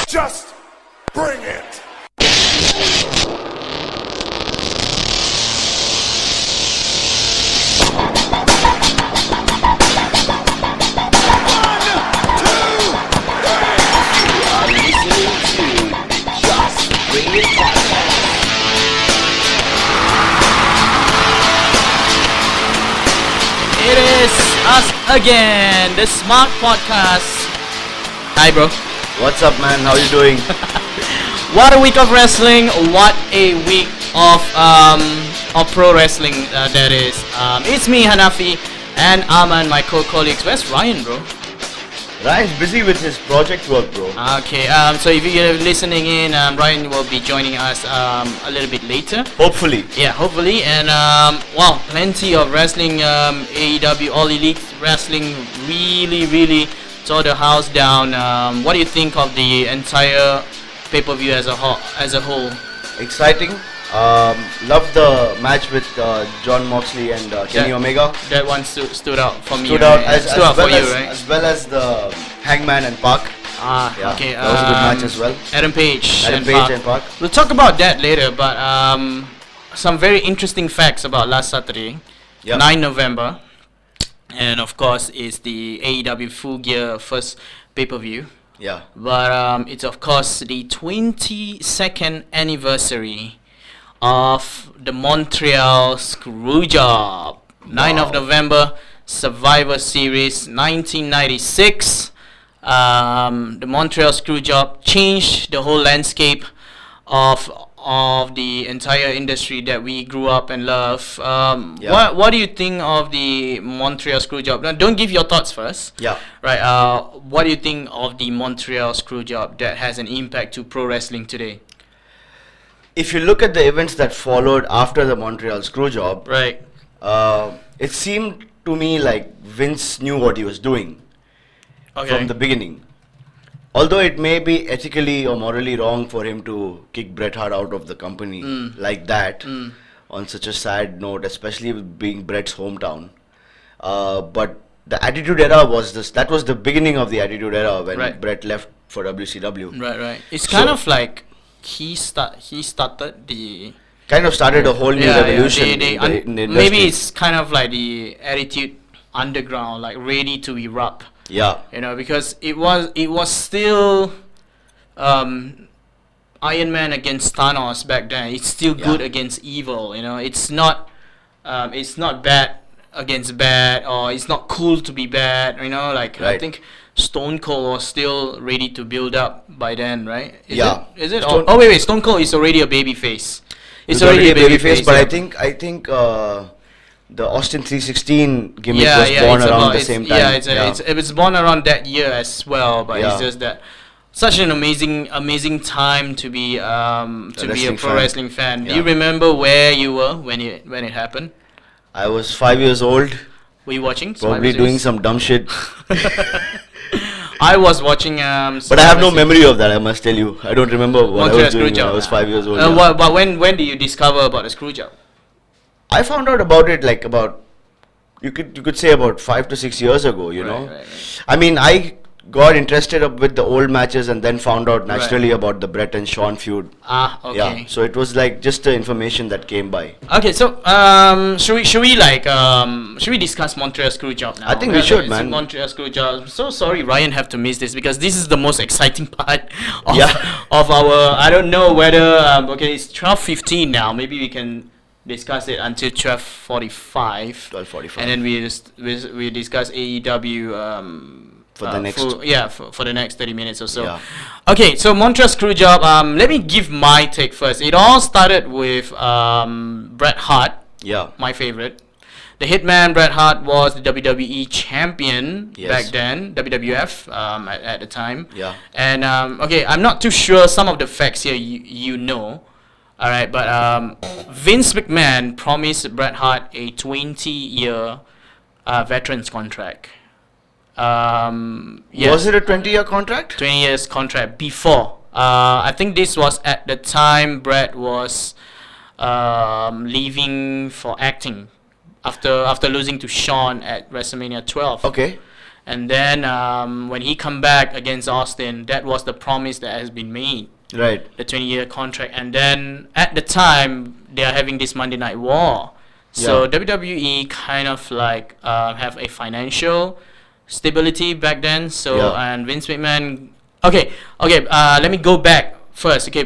Just bring it. It is us again, the Smark podcast. Hi, bro. What's up, man? How you doing? What a week of wrestling! What a week of pro wrestling that is. It's me, Hanafi, and Aman, my co-colleagues. Where's Ryan, bro? Ryan's busy with his project work, bro. Okay. So if you're listening in, Ryan will be joining us a little bit later. Hopefully. Yeah, hopefully. And wow, plenty of wrestling. AEW All Elite Wrestling really tore the house down. What do you think of the entire pay-per-view as a whole? Exciting. Love the match with John Moxley and Kenny Omega. That one stood out for me. Stood out Right? as well as the Hangman and Park. Yeah, Okay. that was a good match as well. Adam Page and Park. We'll talk about that later, but some very interesting facts about last Saturday, 9 November. And of course, it's the AEW Full Gear first pay-per-view. Yeah. But it's of course the 22nd anniversary of the Montreal Screwjob. 9 of November, Survivor Series 1996. The Montreal Screwjob changed the whole landscape of the entire industry that we grew up and love. What do you think of the Montreal Screwjob? Now, don't give your thoughts first. Yeah. Right. What do you think of the Montreal Screwjob that has an impact to pro wrestling today? If you look at the events that followed after the Montreal Screwjob, Right. it seemed to me like Vince knew what he was doing from the beginning. Although it may be ethically or morally wrong for him to kick Bret Hart out of the company like that on such a sad note, especially with being Bret's hometown. But the Attitude Era was that was the beginning of the Attitude Era when Bret left for WCW. Right. It's kind of like he started the started a whole new revolution in the industry. Maybe it's kind of like the Attitude Underground, like ready to erupt. Yeah. Because it was still Iron Man against Thanos back then. It's still good against evil. It's not bad against bad, or it's not cool to be bad. I think Stone Cold was still ready to build up by then, right? Is it? Wait. Stone Cold is already a baby face. It's already a baby face. But I think the Austin 316 gimmick was born around the same time. It was born around that year as well. But it's just that such an amazing time to be a pro wrestling fan. Do you remember where you were when it happened? I was 5 years old. Were you watching? Probably doing some dumb shit. I was watching. But I have no memory of that. I must tell you, I don't remember what I was doing when I was 5 years old. But when did you discover about the Screwjob? I found out about it you could say about 5 to 6 years ago. Right. I mean, I got interested with the old matches and then found out naturally about the Bret and Shawn feud. Okay. Yeah. So it was like just the information that came by. Okay, so should we discuss Montreal Screwjob now? I think we should, man. Montreal Screwjob. I'm so sorry Ryan have to miss this because this is the most exciting part of our. I don't know whether it's 12:15 now. Maybe we can discuss it until 12:45. 12:45. And then we discuss AEW. For the next for the next 30 minutes or so. Yeah. Okay, so Montreal Screwjob. Let me give my take first. It all started with Bret Hart. Yeah. My favorite. The Hitman Bret Hart was the WWE champion back then, WWF at the time. Yeah. And I'm not too sure some of the facts here you know. All right, but Vince McMahon promised Bret Hart a 20-year veterans contract. Was it a 20-year contract? 20 years contract before. I think this was at the time Bret was leaving for acting after losing to Shawn at WrestleMania 12. Okay. And then when he come back against Austin, that was the promise that has been made. Right. The 20-year contract. And then at the time, they are having this Monday Night War. So WWE kind of like have a financial stability back then. So and Vince McMahon. Okay. Let me go back first. Okay,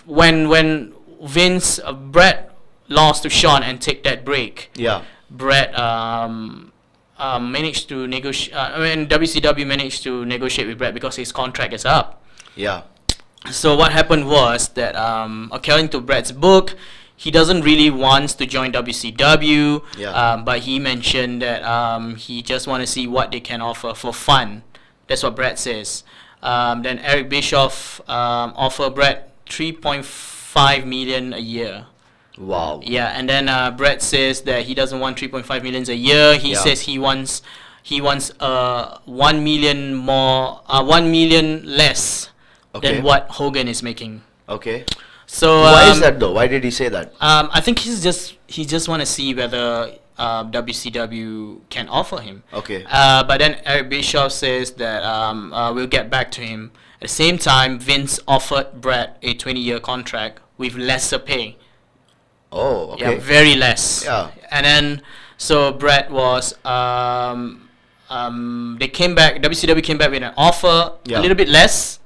when Vince Brett lost to Shawn and take that break. Yeah. Brett managed to negotiate. WCW managed to negotiate with Brett because his contract is up. Yeah. So what happened was that according to Brett's book, he doesn't really want to join WCW. Yeah. But he mentioned that he just want to see what they can offer for fun. That's what Brett says. Then Eric Bischoff offered Brett $3.5 million a year. Wow. Yeah, and then Brett says that he doesn't want 3.5 million a year. He says he wants 1 million more, 1 million less than what Hogan is making. Okay. So why is that though? Why did he say that? I think he just want to see whether WCW can offer him. Okay. But then Eric Bischoff says that we'll get back to him. At the same time, Vince offered Brett a 20-year contract with lesser pay. Oh, okay. Yeah, very less. Yeah. And then, so Brett was, they came back, WCW came back with an offer, a little bit less,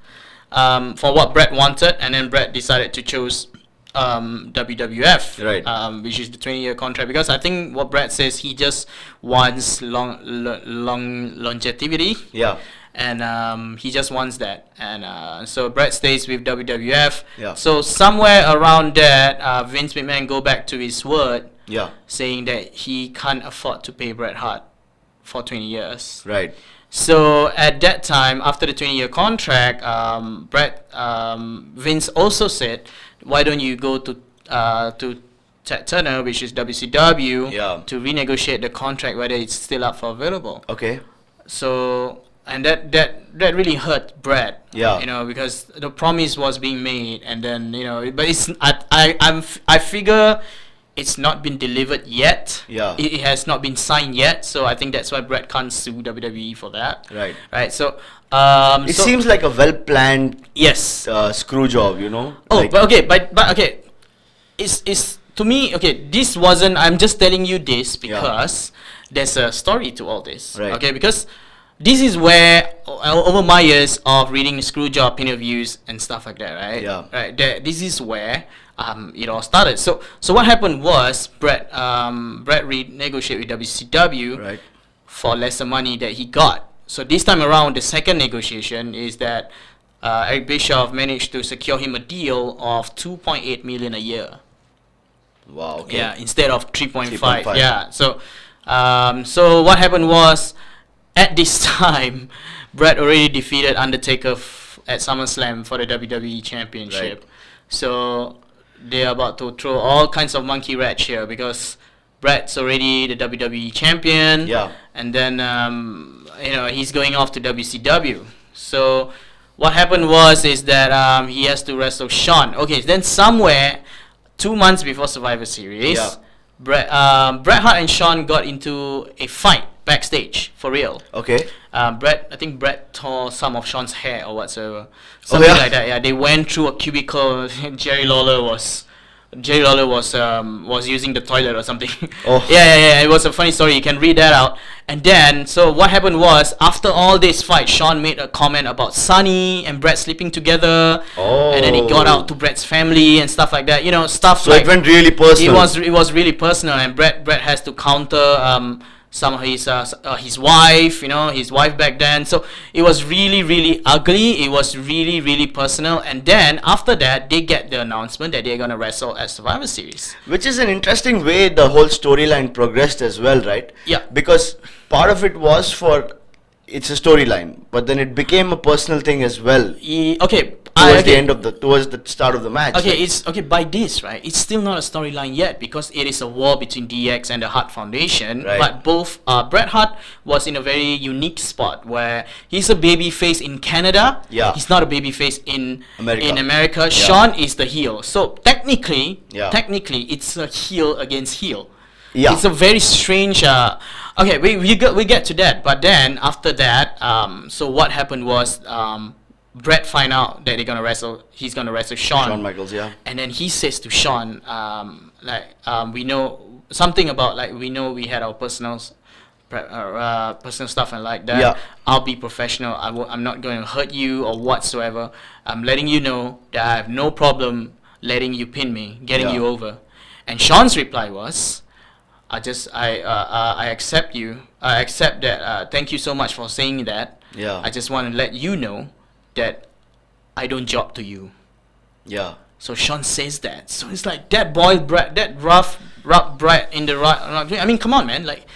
for what Brett wanted, and then Brett decided to choose WWF, right? Which is the 20-year contract, because I think what Brett says, he just wants long longevity. Yeah. And he just wants that, and so Brett stays with WWF. Yeah. So somewhere around that, Vince McMahon go back to his word, saying that he can't afford to pay Bret Hart for 20 years. Right. So at that time, after the 20-year contract, Vince also said, "Why don't you go to Ted Turner, which is WCW, to renegotiate the contract, whether it's still up for available?" Okay. So. And that really hurt Brett, you know, because the promise was being made, and then, you know, but it's I figure it's not been delivered yet. Yeah. It has not been signed yet, so I think that's why Brett can't sue WWE for that. Right. Right. So it seems like a well planned screw job, you know. Oh, like, but okay, it's to me, okay, this wasn't. I'm just telling you this because there's a story to all this. Right. Okay, because this is where, over my years of reading Screwjob interviews and stuff like that, right? Yeah. Right. This is where it all started. So what happened was Brett renegotiated with WCW for lesser money that he got. So this time around, the second negotiation is that Eric Bischoff managed to secure him a deal of 2.8 million a year. Wow. Okay. Yeah, instead of 3.5. Yeah. So what happened was, at this time, Brett already defeated Undertaker at SummerSlam for the WWE Championship. Right. So they're about to throw all kinds of monkey wrench here, because Brett's already the WWE champion. Yeah. And then you know, he's going off to WCW. So what happened is that he has to wrestle Shawn. Okay, then somewhere 2 months before Survivor Series, Bret Hart and Shawn got into a fight backstage, for real. Okay. I think Brett tore some of Shawn's hair or whatsoever. Something like that. Yeah, they went through a cubicle. Jerry Lawler was using the toilet or something. Oh. Yeah. It was a funny story. You can read that out. And then, so what happened was, after all this fight, Shawn made a comment about Sonny and Brett sleeping together. Oh. And then he got out to Brett's family and stuff like that. You know, stuff so like. So it went really personal. It was really personal, and Brett has to counter some of his wife, you know, his wife back then. So it was really, really ugly. It was really, really personal. And then after that, they get the announcement that they're gonna wrestle at Survivor Series. Which is an interesting way the whole storyline progressed as well, right? Yeah. Because part of it was it's a storyline, but then it became a personal thing as well. Okay. Towards the start of the match. Okay, right? it's okay by this, right? It's still not a storyline yet, because it is a war between DX and the Hart Foundation. Right. But both Bret Hart was in a very unique spot where he's a babyface in Canada. Yeah. He's not a babyface in America. Yeah. Shawn is the heel. So technically, it's a heel against heel. Yeah. It's a very strange. Okay, we get to that, but then after that, so what happened was Brett find out that they're gonna wrestle. He's gonna wrestle Shawn. Shawn Michaels, yeah. And then he says to Shawn, we know something about we know we had our personal stuff and like that. Yeah. I'll be professional. I'm not going to hurt you or whatsoever. I'm letting you know that I have no problem letting you pin me, getting you over. And Shawn's reply was, I accept you. I accept that. Thank you so much for saying that. Yeah. I just want to let you know that I don't job to you. Yeah. So Shawn says that. So it's like that boy, Brett, that rough Brett in the right. I mean, come on, man. Like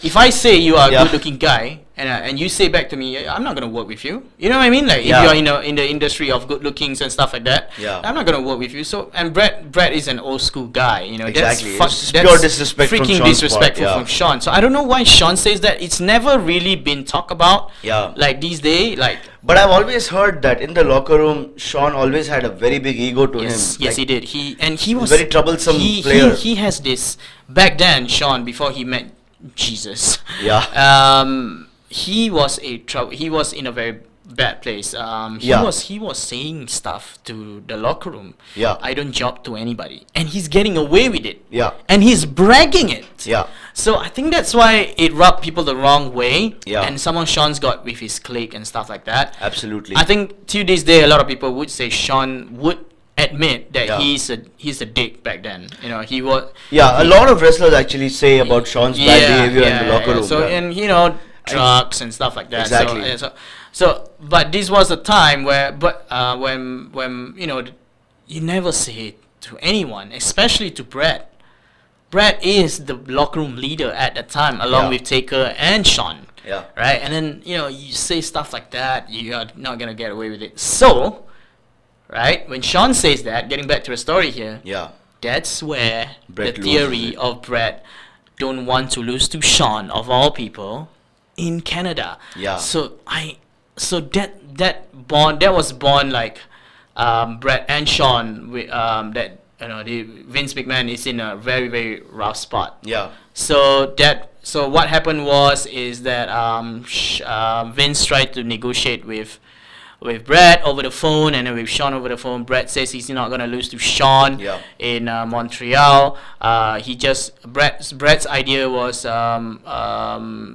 if I say you are a good-looking guy, and you say back to me, I'm not gonna work with you. You know what I mean? Like if you're in the industry of good lookings and stuff like that, I'm not gonna work with you. So and Brett is an old school guy. You know, exactly. That's pure disrespect freaking from Shawn's disrespectful part, from Shawn. So I don't know why Shawn says that. It's never really been talked about. Yeah. Like these days, like. But I've always heard that in the locker room, Shawn always had a very big ego to him. Yes, like, he did. He was very troublesome player. He has this back then, Shawn, before he met Jesus. Yeah. He was in a very bad place. He was saying stuff to the locker room. Yeah. I don't job to anybody, and he's getting away with it. Yeah. And he's bragging it. Yeah. So I think that's why it rubbed people the wrong way. Yeah. And someone Shawn's got with his clique and stuff like that. Absolutely. I think to this day, a lot of people would say Shawn would admit that he's a dick back then. You know, he was. Yeah, a lot of wrestlers actually say about Shawn's bad behavior in the locker room. So and drugs and stuff like that. Exactly. So but this was a time where, when you never say it to anyone, especially to Brett. Brett is the locker room leader at the time, along with Taker and Shawn. Yeah. Right, and then you say stuff like that, you are not gonna get away with it. So, right, when Shawn says that, getting back to the story here, that's where Brett the theory of Brett don't want to lose to Shawn of all people in Canada. Yeah. So that was born like Brett and Shawn with Vince McMahon is in a very, very rough spot. Yeah. So what happened was that Vince tried to negotiate with Brett over the phone, and then with Shawn over the phone. Brett says he's not gonna lose to Shawn in Montreal. Brett's idea was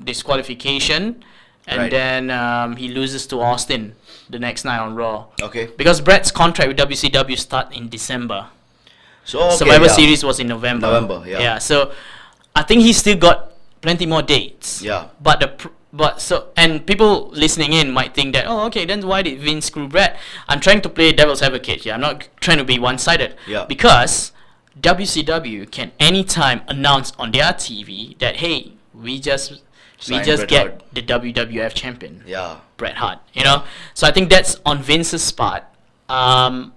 disqualification, and then he loses to Austin the next night on Raw. Okay. Because Brett's contract with WCW start in December. So Survivor Series was in November. Yeah. So I think he's still got plenty more dates. Yeah. And people listening in might think that, then why did Vince screw Brett? I'm trying to play devil's advocate here. I'm not trying to be one-sided. Yeah. Because WCW can anytime announce on their TV that, hey, we just get the WWF champion. Yeah. Bret Hart. So I think that's on Vince's part.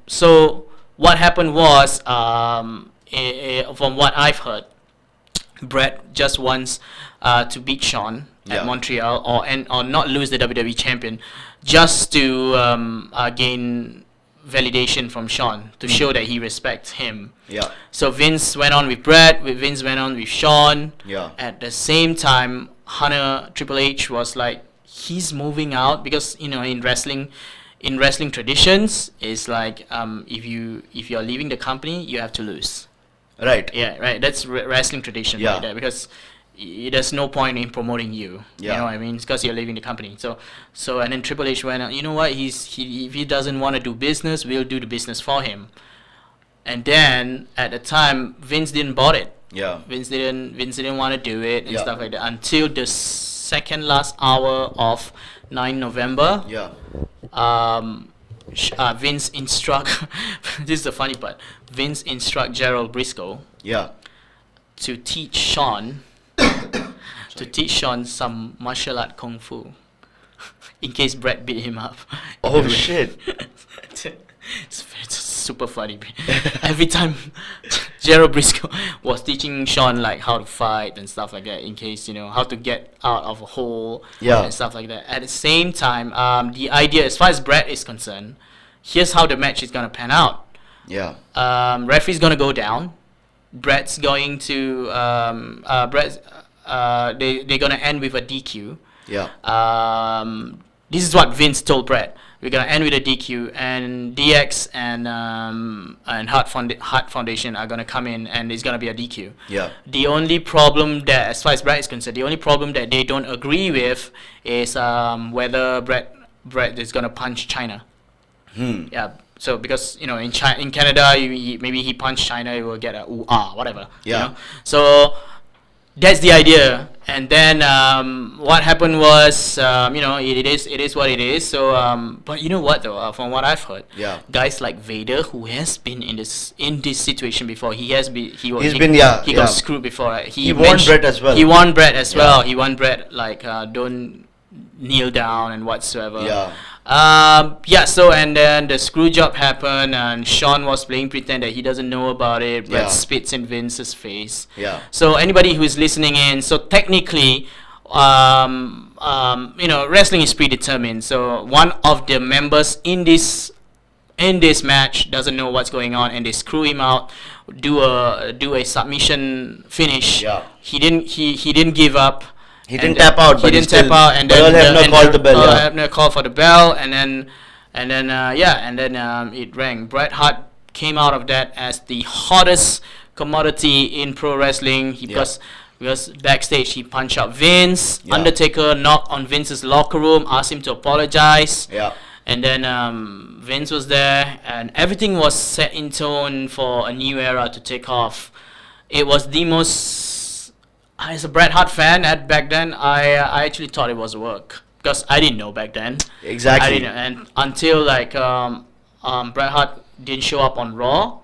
So what happened was, from what I've heard, Bret just wants to beat Shawn at Montreal or not lose the WWE champion, just to gain validation from Shawn to show that he respects him. Yeah. So Vince went on with Bret, Vince went on with Shawn. Yeah. At the same time, Hunter Triple H was like, he's moving out because in wrestling traditions, it's like if you're leaving the company, you have to lose. Right. Yeah, right. That's wrestling tradition right there, because there's no point in promoting you. Yeah. You know what I mean? It's because you're leaving the company. So and then Triple H went, you know what? If he doesn't want to do business, we'll do the business for him. And then at the time, Vince didn't bought it. Yeah. Vince didn't want to do it and stuff like that until the second last hour of 9 November. Yeah. Vince instruct. This is the funny part. Vince instruct Gerald Briscoe. Yeah. To teach Shawn. Some martial art kung fu. In case Brett beat him up. Oh shit. It's super funny. Every time Gerald Briscoe was teaching Shawn like how to fight and stuff like that, in case how to get out of a hole and stuff like that. At the same time, the idea, as far as Brett is concerned, here's how the match is gonna pan out. Yeah. Referee's gonna go down. Brett's going to they're gonna end with a DQ. Yeah. This is what Vince told Brett. We're gonna end with a DQ, and DX and Heart Foundation are gonna come in, and it's gonna be a DQ. Yeah. The only problem that, as far as Brett is concerned, the only problem that they don't agree with is whether Brett is gonna punch China. Yeah. So because in Canada, maybe he punched China, he will get a ooh ah whatever. Yeah. So that's the idea. And then what happened was it is what it is. So but you know what though, from what I've heard, guys like Vader, who has been in this situation before, he got screwed before. Right? He warned Brett as well. He warned Brett as well. He warned Brett like don't kneel down and whatsoever. So and then the screw job happened, and Sean was playing pretend that he doesn't know about it. Brett spits in Vince's face. So anybody who's listening in, so technically wrestling is predetermined. So one of the members in this match doesn't know what's going on, and they screw him out, do a submission finish. He didn't give up. He didn't tap out, and then called the bell. Hebner called for the bell, and then it rang. Bret Hart came out of that as the hottest commodity in pro wrestling. Because backstage he punched out Vince. Undertaker knocked on Vince's locker room, asked him to apologize. And then Vince was there, and everything was set in tone for a new era to take off. It was the most. As a Bret Hart fan back then, I actually thought it was a work because I didn't know back then. Exactly. I didn't, and until like Bret Hart didn't show up on Raw.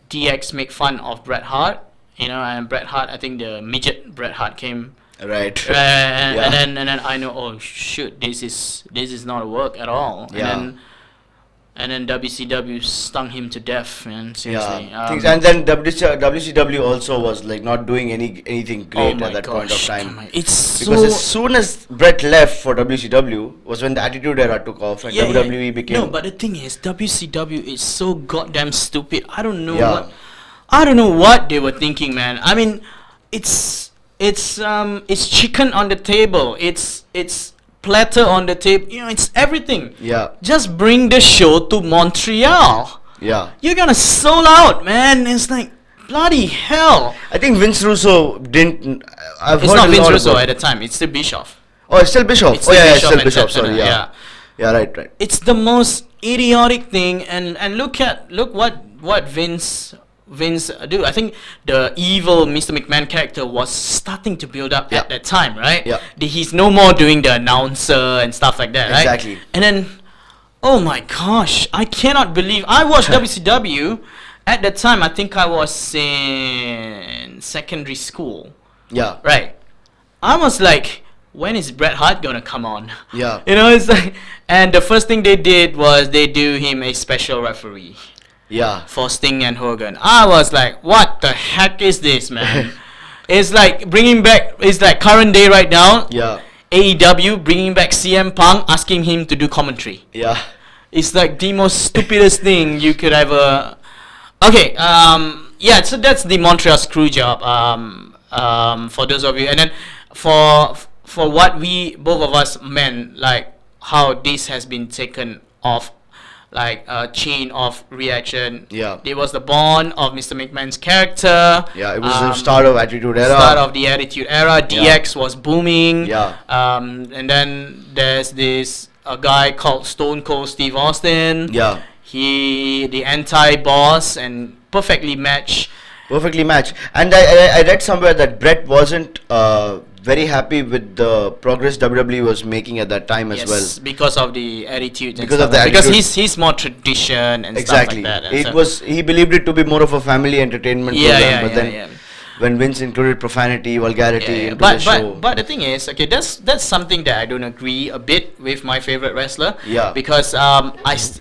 DX make fun of Bret Hart, and Bret Hart, I think the midget Bret Hart came. Right. And then I know, oh shoot, this is not a work at all. And then WCW stung him to death, man. Seriously. And then WCW also was like not doing anything great at that point of time. Because as soon as Brett left for WCW was when the Attitude Era took off and WWE became. No, but the thing is, WCW is so goddamn stupid. I don't know what they were thinking, man. I mean, it's chicken on the table. It's platter on the table, it's everything. Just bring the show to Montreal. You're gonna sold out, man. It's like bloody hell. I think Vince Russo didn't. It's not Vince Russo at the time. It's still Bischoff. Oh, it's still Bischoff. It's still Bischoff. Sorry, right. It's the most idiotic thing, and look what Vince do. I think the evil Mr. McMahon character was starting to build up at that time, right? He's no more doing the announcer and stuff like that, right? Exactly. And then, oh my gosh, I cannot believe I watched WCW at that time. I think I was in secondary school. Right. I was like, when is Bret Hart gonna come on? It's like, and the first thing they did was they do him a special referee. For Sting and Hogan. I was like, what the heck is this, man? It's like bringing back, it's like current day right now. AEW bringing back CM Punk, asking him to do commentary. It's like the most stupidest thing you could ever. Okay, so that's the Montreal screw job. For those of you, and then for what we both of us meant, like how this has been taken off. Like a chain of reaction. It was the born of Mr. McMahon's character. It was the start of Attitude Era. Start of the Attitude Era. DX was booming. And then there's a guy called Stone Cold Steve Austin. He the anti-boss and perfectly matched. And I read somewhere that Brett wasn't very happy with the progress WWE was making at that time as well. Because of the attitude. Because he's more tradition and stuff like that. He believed it to be more of a family entertainment program. But then when Vince included profanity, vulgarity into the show. But the thing is, okay, that's something that I don't agree a bit with my favorite wrestler. Because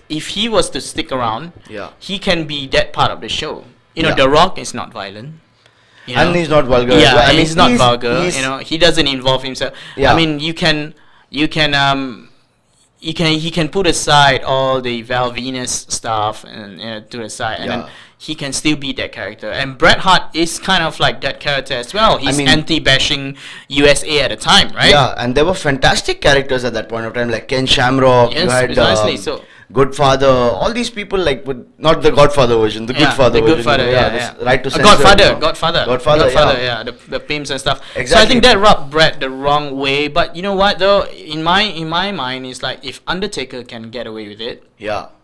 if he was to stick around, he can be that part of the show. The Rock is not violent. And he's not vulgar. He's not vulgar. He doesn't involve himself. I mean, you can he can put aside all the Val Venus stuff and to the side, and then he can still be that character. And Bret Hart is kind of like that character as well. He's anti-bashing USA at the time, right? Yeah, and there were fantastic characters at that point of time, like Ken Shamrock. Yes, you had, precisely. So Goodfather, all these people, like, not the Godfather version, the Goodfather version. Goodfather, yeah. Right to censor. Godfather, yeah. The pimps and stuff. Exactly. So I think that rubbed Bret the wrong way. But you know what though? In my mind, it's like if Undertaker can get away with it,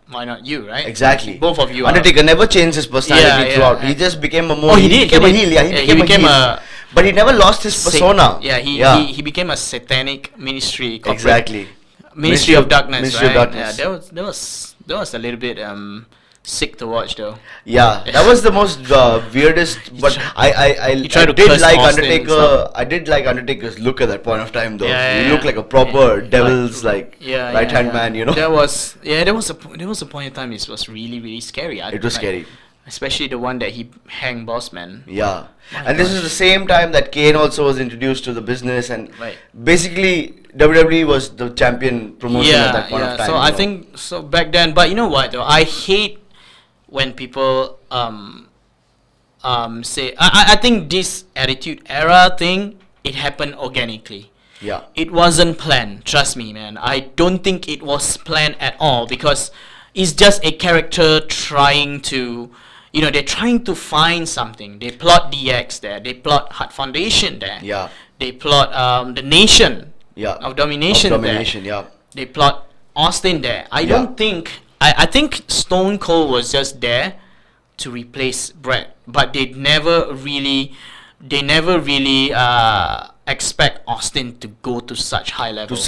why not you, right? Exactly. Both of you. Undertaker never changed his personality throughout. He just became a more. He became a heel. Yeah, he became a heel. But he never lost his persona. He became a satanic ministry. Exactly. Ministry of Darkness. Ministry of Darkness. Yeah, that was a little bit sick to watch though. Yeah, that was the most weirdest. But I did like Undertaker. I did like Undertaker's look at that point of time though. He looked like a proper devil's right hand man. You know. There was a point in time. It was really scary. It was scary. Especially the one that he hanged Bossman. Yeah. And this is the same time that Kane also was introduced to the business, and basically WWE was the champion promotion at that point of time. So I think back then, but you know what though, I hate when people say I think this Attitude Era thing, it happened organically. Yeah. It wasn't planned. Trust me, man. I don't think it was planned at all, because it's just a character trying to. They're trying to find something. They plot DX there. They plot Hart Foundation there. Yeah. They plot the Nation. Of Domination there. Yeah. They plot Austin there. I don't think. I think Stone Cold was just there to replace Bret, but they never really expect Austin to go to such high levels.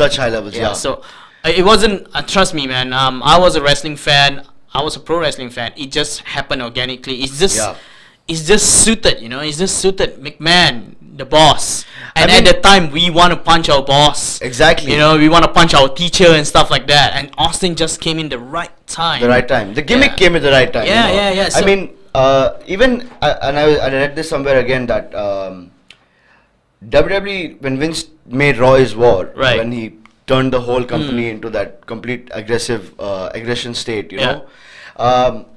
Yeah. So it wasn't. Trust me, man. I was a wrestling fan. I was a pro wrestling fan. It just happened organically. It's just suited, It's just suited McMahon, the boss. And at the time, we want to punch our boss. Exactly. We want to punch our teacher and stuff like that. And Austin just came in the right time. The gimmick came at the right time. Yeah. So I mean, even I read this somewhere again that WWE, when Vince made Raw is War, when he turned the whole company into that complete aggression state, you know. And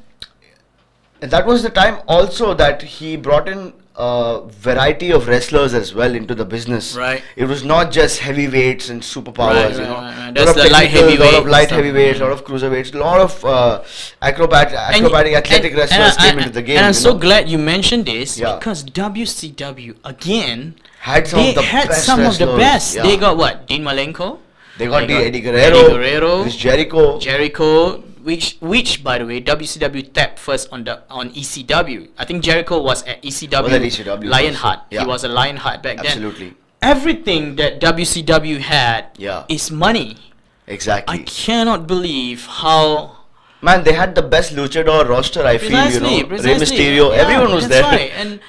that was the time also that he brought in a variety of wrestlers as well into the business. Right. It was not just heavyweights and superpowers, you know. Right. That's the light heavyweight. A lot of light heavyweights, a lot of cruiserweights, a lot of acrobatic, athletic wrestlers came into the game. And I'm so glad you mentioned this, because WCW again had some of the best. They got what? Dean Malenko. They got Eddie Guerrero, Chris Jericho, which by the way, WCW tapped first on ECW. I think Jericho was at ECW. Lionheart. He was a Lionheart back then. Absolutely. Everything that WCW had is money. Exactly. I cannot believe how. Man, they had the best luchador roster. I feel, Rey Mysterio, everyone was there. Right. And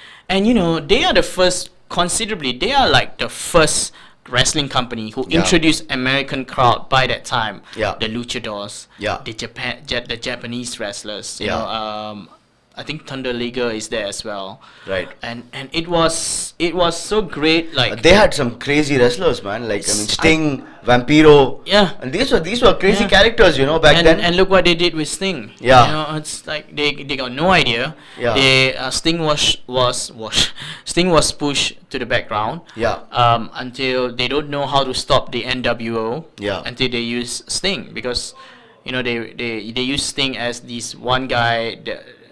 they are the first. Considerably, they are like the first wrestling company who introduced American crowd by that time. The luchadors, the Japanese wrestlers. You know, I think Thunder Liger is there as well. Right. And it was so great. Like they had some crazy wrestlers, man. Like Sting, Vampiro. Yeah. And these were crazy characters, back then. And look what they did with Sting. Yeah. It's like they got no idea. Yeah. Sting was pushed to the background. Yeah. Until they don't know how to stop the NWO. Yeah. Until they use Sting, because they use Sting as this one guy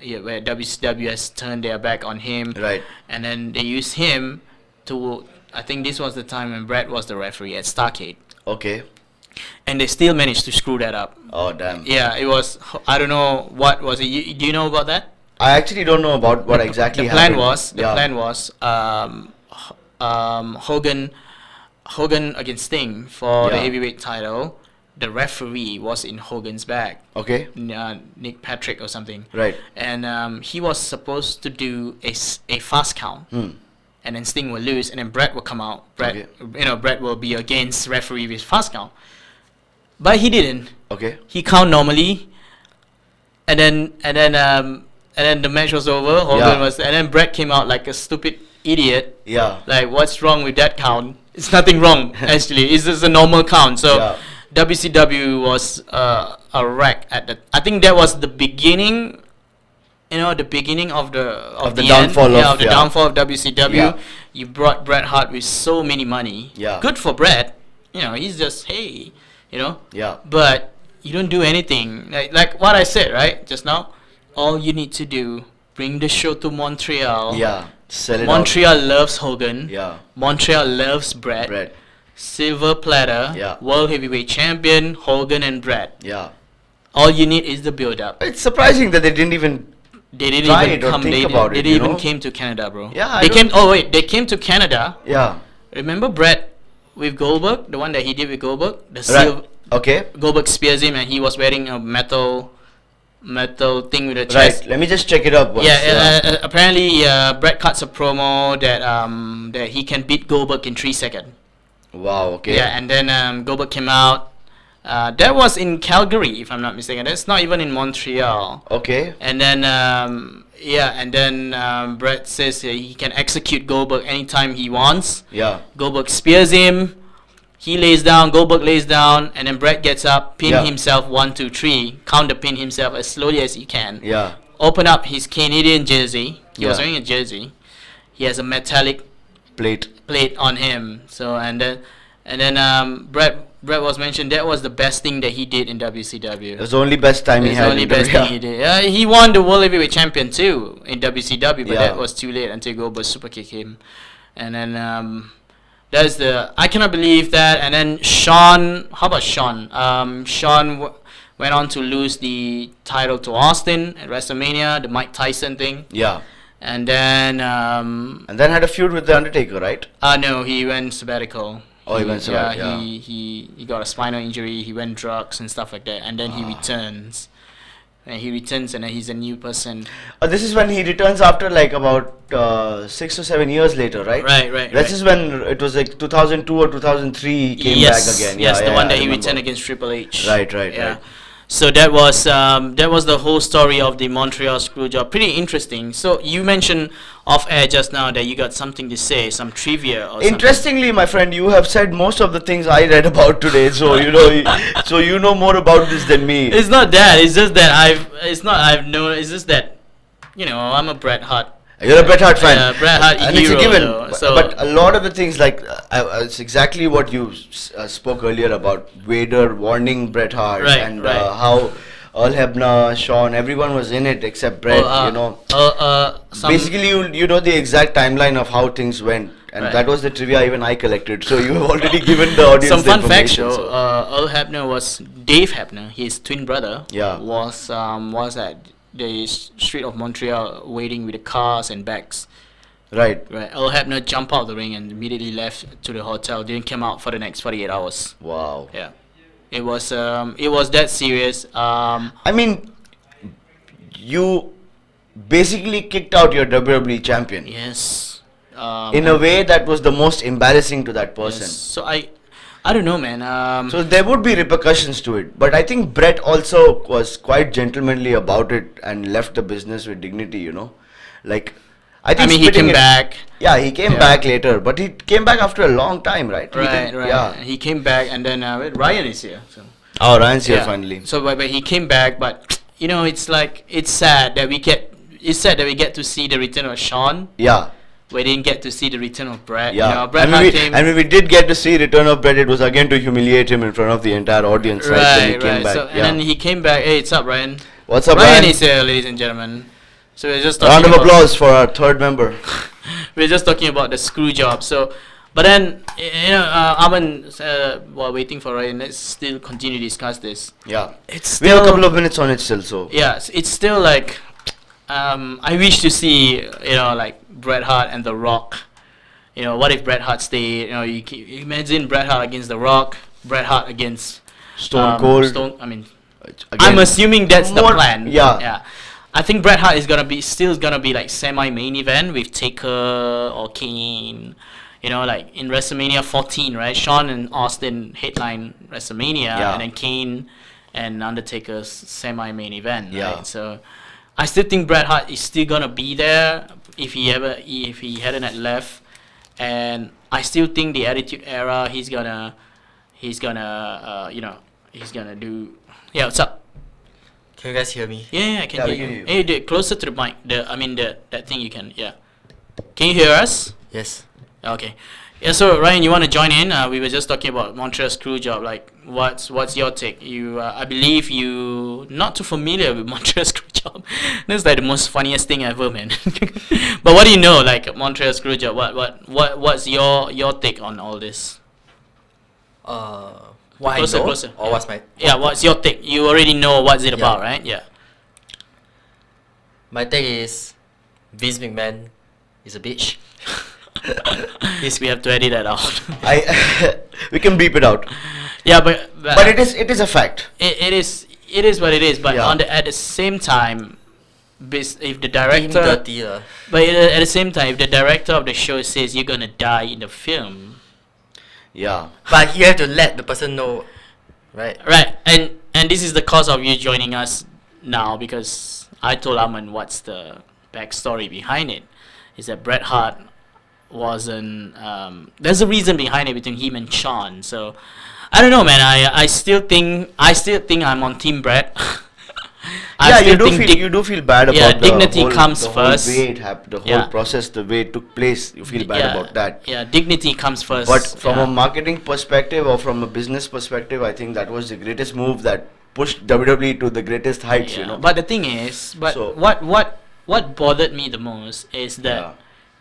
where WCW has turned their back on him. Right. And then they use him to. I think this was the time when Brett was the referee at Starrcade. Okay. And they still managed to screw that up. Oh damn. Yeah, it was. I don't know what was it. Do you know about that? I actually don't know about what exactly happened. The plan was Hogan against Sting for the heavyweight title. The referee was in Hogan's back. Okay. Nick Patrick or something. Right. And he was supposed to do a fast count. And then Sting will lose, and then Brett will come out. Brett will be against referee with fast count. But he didn't. Okay. He count normally, and then the match was over. And then Brett came out like a stupid idiot. Yeah. Like, what's wrong with that count? It's nothing wrong actually. It's just a normal count. So WCW was a wreck at the. I think that was the beginning. The beginning of the downfall of the downfall of WCW. Yeah. You brought Bret Hart with so many money. Yeah. Good for Bret. He's just hey. Yeah. But you don't do anything like what I said right just now. All you need to do, bring the show to Montreal. Yeah. Sell it Montreal loves Hogan. Yeah. Montreal loves Bret. Bret. Silver platter. Yeah. World heavyweight champion Hogan and Bret. Yeah. All you need is the build up. It's surprising that they didn't even They didn't try even it or come. think They about didn't it, even came to Canada, bro. Yeah, they came. Oh wait, they came to Canada. Yeah. Remember Bret with Goldberg, the one that he did with Goldberg, the Right. Okay. Goldberg spears him, and he was wearing a metal thing with a chest. Right. Let me just check it up once. Yeah. Apparently, Bret cuts a promo that he can beat Goldberg in 3 seconds. Wow. Okay. Yeah, and then Goldberg came out. That was in Calgary, if I'm not mistaken. That's not even in Montreal. Okay. And then Bret says he can execute Goldberg anytime he wants. Yeah. Goldberg spears him. He lays down. Goldberg lays down, and then Bret gets up, pin himself 1, 2, 3, counter pin himself as slowly as he can. Yeah. Open up his Canadian jersey. He was Yeah. wearing a jersey. He has a metallic Plate. on him. So and then Bret was mentioned. That was the best thing that he did in WCW. It was the only best time he It's had. the only in best WWE. thing he did. He won the World Heavyweight Champion too in WCW, but Yeah. that was too late until Goldberg super kicked him. And then that's I cannot believe that. And then Shawn, how about Shawn? Shawn went on to lose the title to Austin at WrestleMania, the Mike Tyson thing. Yeah. And then And then had a feud with the Undertaker, right? no, he went sabbatical. Oh, he went sabbatical, yeah. He got a spinal injury. He went drugs and stuff like that, and then he returns. And then he's a new person. This is when he returns after like about 6 or 7 years later, right? Right. This is when it was like 2002 or 2003 he came back again. Yes, Yeah, the one I that he remember. returned against Triple H. Right. So that was the whole story of the Montreal Screwjob. Pretty interesting. So you mentioned off air just now that you got something to say, some trivia or Interestingly, my friend, you have said most of the things I read about today. So so you know more about this than me. something. It's not that. It's just that It's just that I'm a Bret Hart. You're a Bret Hart fan. Yeah, Bret Hart and hero, it's a given. though, so- But a lot of the things, like it's exactly what you spoke earlier about Vader warning Bret Hart Right, and right. how Earl Hebner, Shawn, everyone was in it except Bret. Basically, you know the exact timeline of how things went, and Right. that was the trivia even I collected. So you have already given the audience some the fun facts. information, So, Earl Hebner was Dave Hebner, his twin brother. Yeah. Was at the street of Montreal waiting with the cars and bags. Right. Right. Earl Hebner jumped out of the ring and immediately left to the hotel. Didn't come out for the next 48 hours. Wow. Yeah. It was that serious. I mean, you basically kicked out your WWE champion. Yes. In a way that was the most embarrassing to that person. Yes. So I don't know, man. So there would be repercussions to it, but I think Bret also was quite gentlemanly about it and left the business with dignity. Like I think. he came back. Yeah, he came Yeah. back later, but he came back after a long time, right? Right. Yeah. He came back, and then Ryan is here. So. Oh, Ryan's here Yeah. finally. So, but he came back, but it's sad that we get to see the return of Shawn. Yeah. We didn't get to see the return of Bret. Yeah. Bret and, Hart when came. when we did get to see Return of Bret, it was again to humiliate him in front of the entire audience, right? When he came back. So, and then he came back. Hey, what's up, Ryan? What's up, Ryan Ryan? is here, ladies and gentlemen. So we're just Round talking of applause for our third member. we're just talking about the screw job. So, but then Aman, while waiting for Ryan, let's still continue to discuss this. Yeah. It's We have a still- couple of minutes on it still, so. Yeah, it's still like I wish to see like Bret Hart and The Rock. What if Bret Hart stayed? You imagine Bret Hart against The Rock, Bret Hart against Stone Cold. I'm Again, assuming that's the more- plan. yeah. I think Bret Hart is still gonna be like semi-main event with Taker or Kane. Like in WrestleMania 14, right? Shawn and Austin headline WrestleMania, Yeah. and then Kane and Undertaker's semi-main event. Yeah. Right? So I still think Bret Hart is still gonna be there if he hadn't had left, and I still think the Attitude Era he's gonna he's gonna he's gonna do. Yeah, what's up? Can you guys hear me? Yeah, I can Yeah, we hear can you. hear you. Hey, closer to the mic. That thing you can. Yeah. Can you hear us? Yes. Okay. Yeah. So Ryan, you want to join in? We were just talking about Montreal Screwjob. Like, what's your take? You, I believe you not too familiar with Montreal Screwjob. That's like the most funniest thing ever, man. But what do you know, like Montreal Screwjob? What's your take on all this? What Closer, I know, closer. or Yeah. what's my Yeah. What's your take? You already know what's it Yeah. about, right? Yeah. my take is Vince McMahon is a bitch. We have to edit that out. We can beep it out. Yeah, but But it is a fact. it is what it is. But Yeah. at the same time, if the Team director, dirty lah. but at the same time, if the director of the show says you're gonna die in the film, Yeah. But you have to let the person know, right? right? And this is the cause of you joining us now, because I told Aman what's the backstory behind it. Is that Bret Hart wasn't there's a reason behind it between him and Sean. So I don't know, man. I still think I'm on Team Bret. Yeah, you do feel bad about Yeah, the dignity whole, comes the first. whole way it happened, the whole Yeah. process, the way it took place. You feel bad Yeah, about that. Yeah, dignity comes first. But from yeah. a marketing perspective or from a business perspective, I think that was the greatest move that pushed WWE to the greatest heights. Yeah, You know. But the thing is, So- what bothered me the most is that Yeah.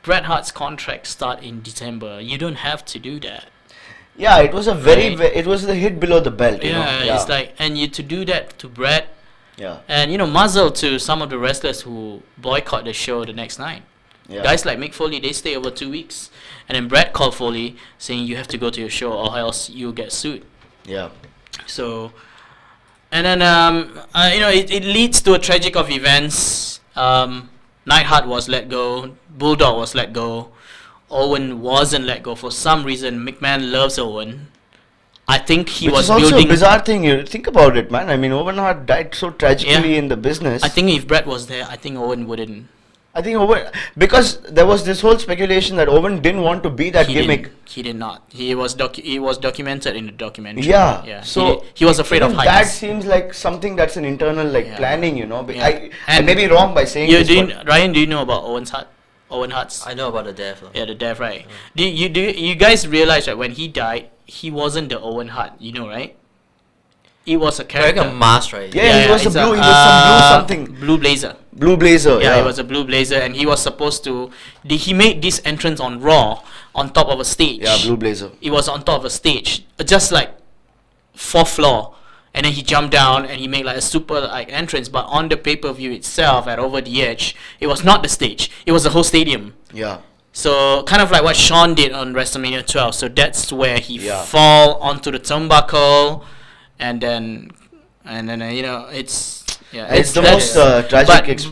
Bret Hart's contract start in December. You don't have to do that. Yeah, it was a Right. it was the hit below the belt. You know. Yeah, it's like, and you to do that to Bret, Yeah. and muzzle to some of the wrestlers who boycott the show the next night. Yeah. Guys like Mick Foley, they stay over 2 weeks, and then Bret called Foley saying you have to go to your show or else you'll get sued. Yeah. So, and then it leads to a tragic of events. Neidhart was let go. Bulldog was let go. Owen wasn't let go for some reason. McMahon loves Owen. I think he Which was is also building. a bizarre thing. You think about it, man. I mean, Owen Hart died so tragically Yeah. in the business. I think if Bret was there, I think Owen wouldn't. I think Owen, because there was this whole speculation that Owen didn't want to be that He gimmick. didn't. He did not. He was documented in the documentary. Yeah. Yeah. So he was afraid of even heights. that seems like something that's an internal Yeah. planning. Be- Yeah. I may be wrong by saying this. but- Ryan, do you know about Owen Hart's? I know about the death lah. Yeah, the death, right? Do you guys realize that when he died, he wasn't the Owen Hart, right? He was a Wearing character. a mask, right? Yeah, he was a it's blue. He was some blue something. Blue blazer. Blue blazer. Yeah, he was a blue blazer, and he was supposed to. He made this entrance on Raw on top of a stage. Yeah, blue blazer. It was on top of a stage, just like 4th floor, and then he jumped down and he made like a super entrance. But on the pay-per-view itself, at Over the Edge, it was not the stage; it was the whole stadium. Yeah. So kind of like what Shawn did on WrestleMania 12. So that's where he Yeah. fall onto the turnbuckle, and then it's It's the that's- most tragic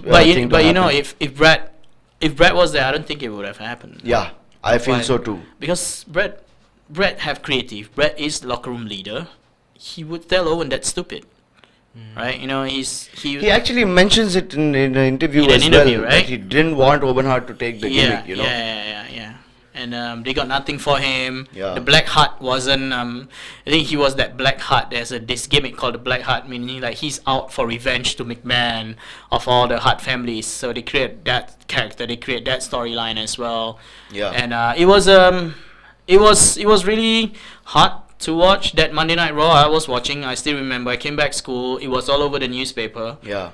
But thing to happen. if Brett was there, I don't think it would have happened. Yeah, I feel Why? so too. Because Brett have creative. Brett is the locker room leader. He would tell Owen that's stupid, right? He actually mentions it in an interview In an as interview, well. right? That he didn't want Owen Hart to take the gimmick. Yeah. And they got nothing for him. Yeah. The Black Heart wasn't. I think he was that Black Heart. There's this gimmick called the Black Heart, meaning like he's out for revenge to McMahon of all the Hart families. So they create that character. They create that storyline as well. Yeah. And it was really hard to watch that Monday Night Raw. I was watching. I still remember. I came back school. It was all over the newspaper. Yeah.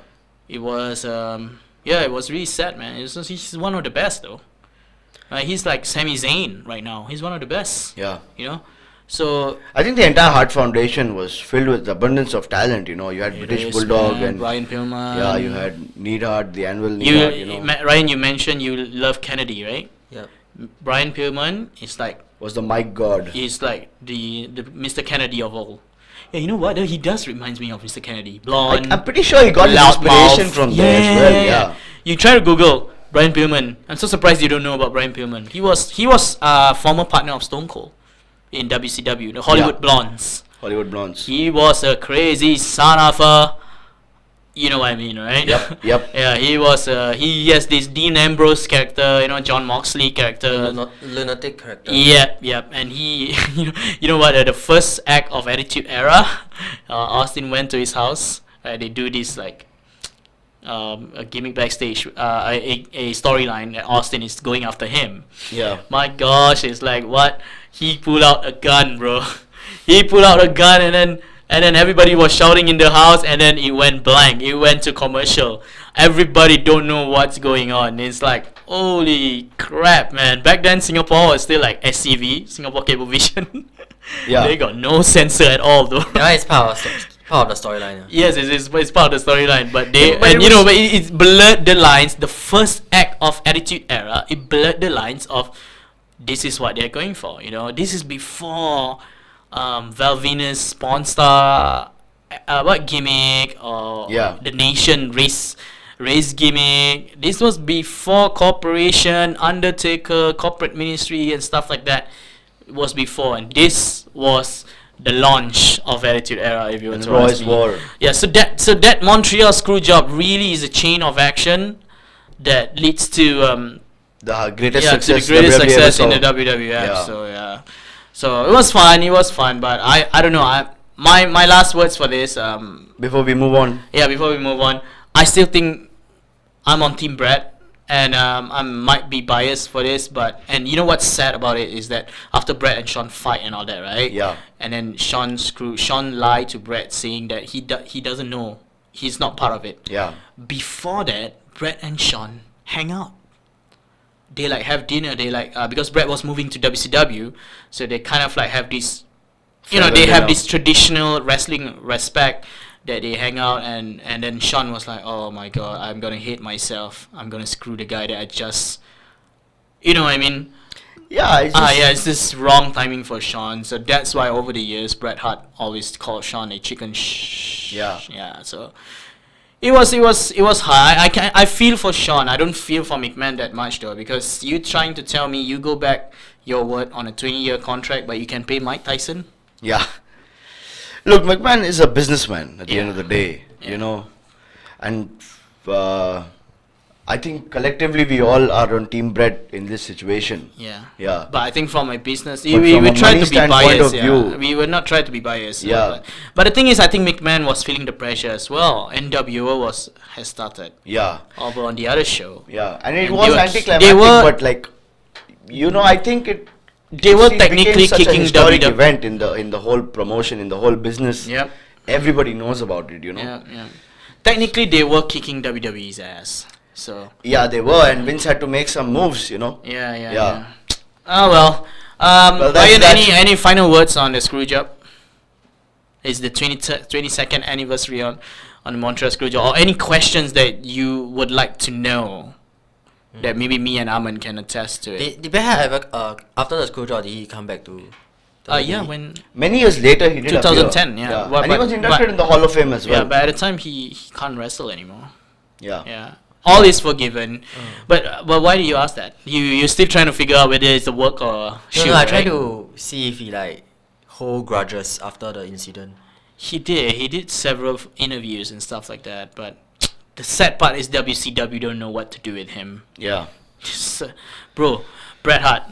It was it was really sad, man. He's one of the best though. He's like Sami Zayn right now. He's one of the best. Yeah. So I think the entire Hart Foundation was filled with abundance of talent. You had it British is, Bulldog man. and Brian Pillman. yeah, you had Neidhart, the annual Neidhart. Ryan, you mentioned you love Kennedy, right? Yep. Brian Pillman is like was the mic god. he's like the Mr. Kennedy of all. Yeah, you know what? He does reminds me of Mr. Kennedy. Blonde. I'm pretty sure he got his loud inspiration mouth. from there as well. Yeah. You try to Google Brian Pillman. I'm so surprised you don't know about Brian Pillman. He was a former partner of Stone Cold in WCW, the Hollywood Yeah. Blondes. Hollywood Blondes. He was a crazy son of a. You know what I mean, right? Yep, yep. Yeah, he was. He has this Dean Ambrose character, John Moxley character. Lunatic character. Yep, yep. And he, you know what? The first act of Attitude Era, Austin went to his house. Right, they do this like a gimmick backstage, a storyline that Austin is going after him. Yeah. My gosh, it's like what? He pulled out a gun, bro. He pulled out a gun and then everybody was shouting in the house, and then it went blank. It went to commercial. Everybody don't know what's going on. It's like, holy crap, man. Back then, Singapore was still like SCV, Singapore Cablevision. Yeah. They got no censor at all, though. Yeah, it's part of the storyline. Yes, it's part of the storyline, but it blurred the lines. The first act of Attitude Era, it blurred the lines of this is what they're going for. This is before Val Venus, Pawn Star, what gimmick, or the Nation race gimmick. This was before Corporation, Undertaker, Corporate Ministry, and stuff like that. It was before, and this was the launch of Attitude Era, if you were to ask me. War. Yeah, so that Montreal Screwjob really is a chain of action that leads to the greatest success in the WWF. Yeah. So it was fun, but I don't know. My last words for this. Before we move on. Yeah, before we move on, I still think I'm on Team Brett, and I might be biased for this, and you know what's sad about it is that after Brett and Sean fight and all that, right? Yeah. And then Sean lied to Brett saying that he doesn't know, he's not part of it. Yeah. Before that, Brett and Sean hang out. They like have dinner. They like because Brett was moving to WCW, so they kind of like have this, they have this traditional wrestling respect that they hang out, and then Sean was like, oh my god, I'm gonna hate myself. I'm gonna screw the guy that I just, you know what I mean? Yeah. It's this wrong timing for Sean. So that's why over the years Bret Hart always called Sean a chicken Yeah. So it was hard. I feel for Sean. I don't feel for McMahon that much though, because you trying to tell me you go back your word on a 20-year contract, but you can pay Mike Tyson? Yeah. Look, McMahon is a businessman at the end of the day, and I think collectively we all are on Team Brett in this situation. Yeah. Yeah. But I think from a business, But we from a try money to be standpoint biased. of view- We would not try to be biased. Yeah. But the thing is, I think McMahon was feeling the pressure as well. NWO has started Yeah. over on the other show. Yeah. And it And was they anticlimactic, were- but like, I think They were it technically became such a kicking historic WWE. event in the whole promotion, in the whole business. Yep. Everybody knows about it, Yeah. Technically, they were kicking WWE's ass. So. Yeah, they were, and Vince had to make some moves, Yeah. Oh well. Well, Ryan, that's- any final words on the Screwjob? It's the 22nd anniversary on the Montreal Screwjob, or any questions that you would like to know that maybe me and Aman can attest to it. Did Bret Hart ever after the Screwjob did he come back to? Yeah, when Many years later, he did 2010, appear. yeah. And he was inducted in the Hall of Fame as well. yeah, but at the time he can't wrestle anymore. Yeah. Yeah. All is forgiven, but why do you ask that? You're still trying to figure out whether it's a work or shoot. No, I right? tried to see if he like hold grudges after the incident. He did several interviews and stuff like that, but the sad part is WCW don't know what to do with him. Yeah. Bro, Bret Hart,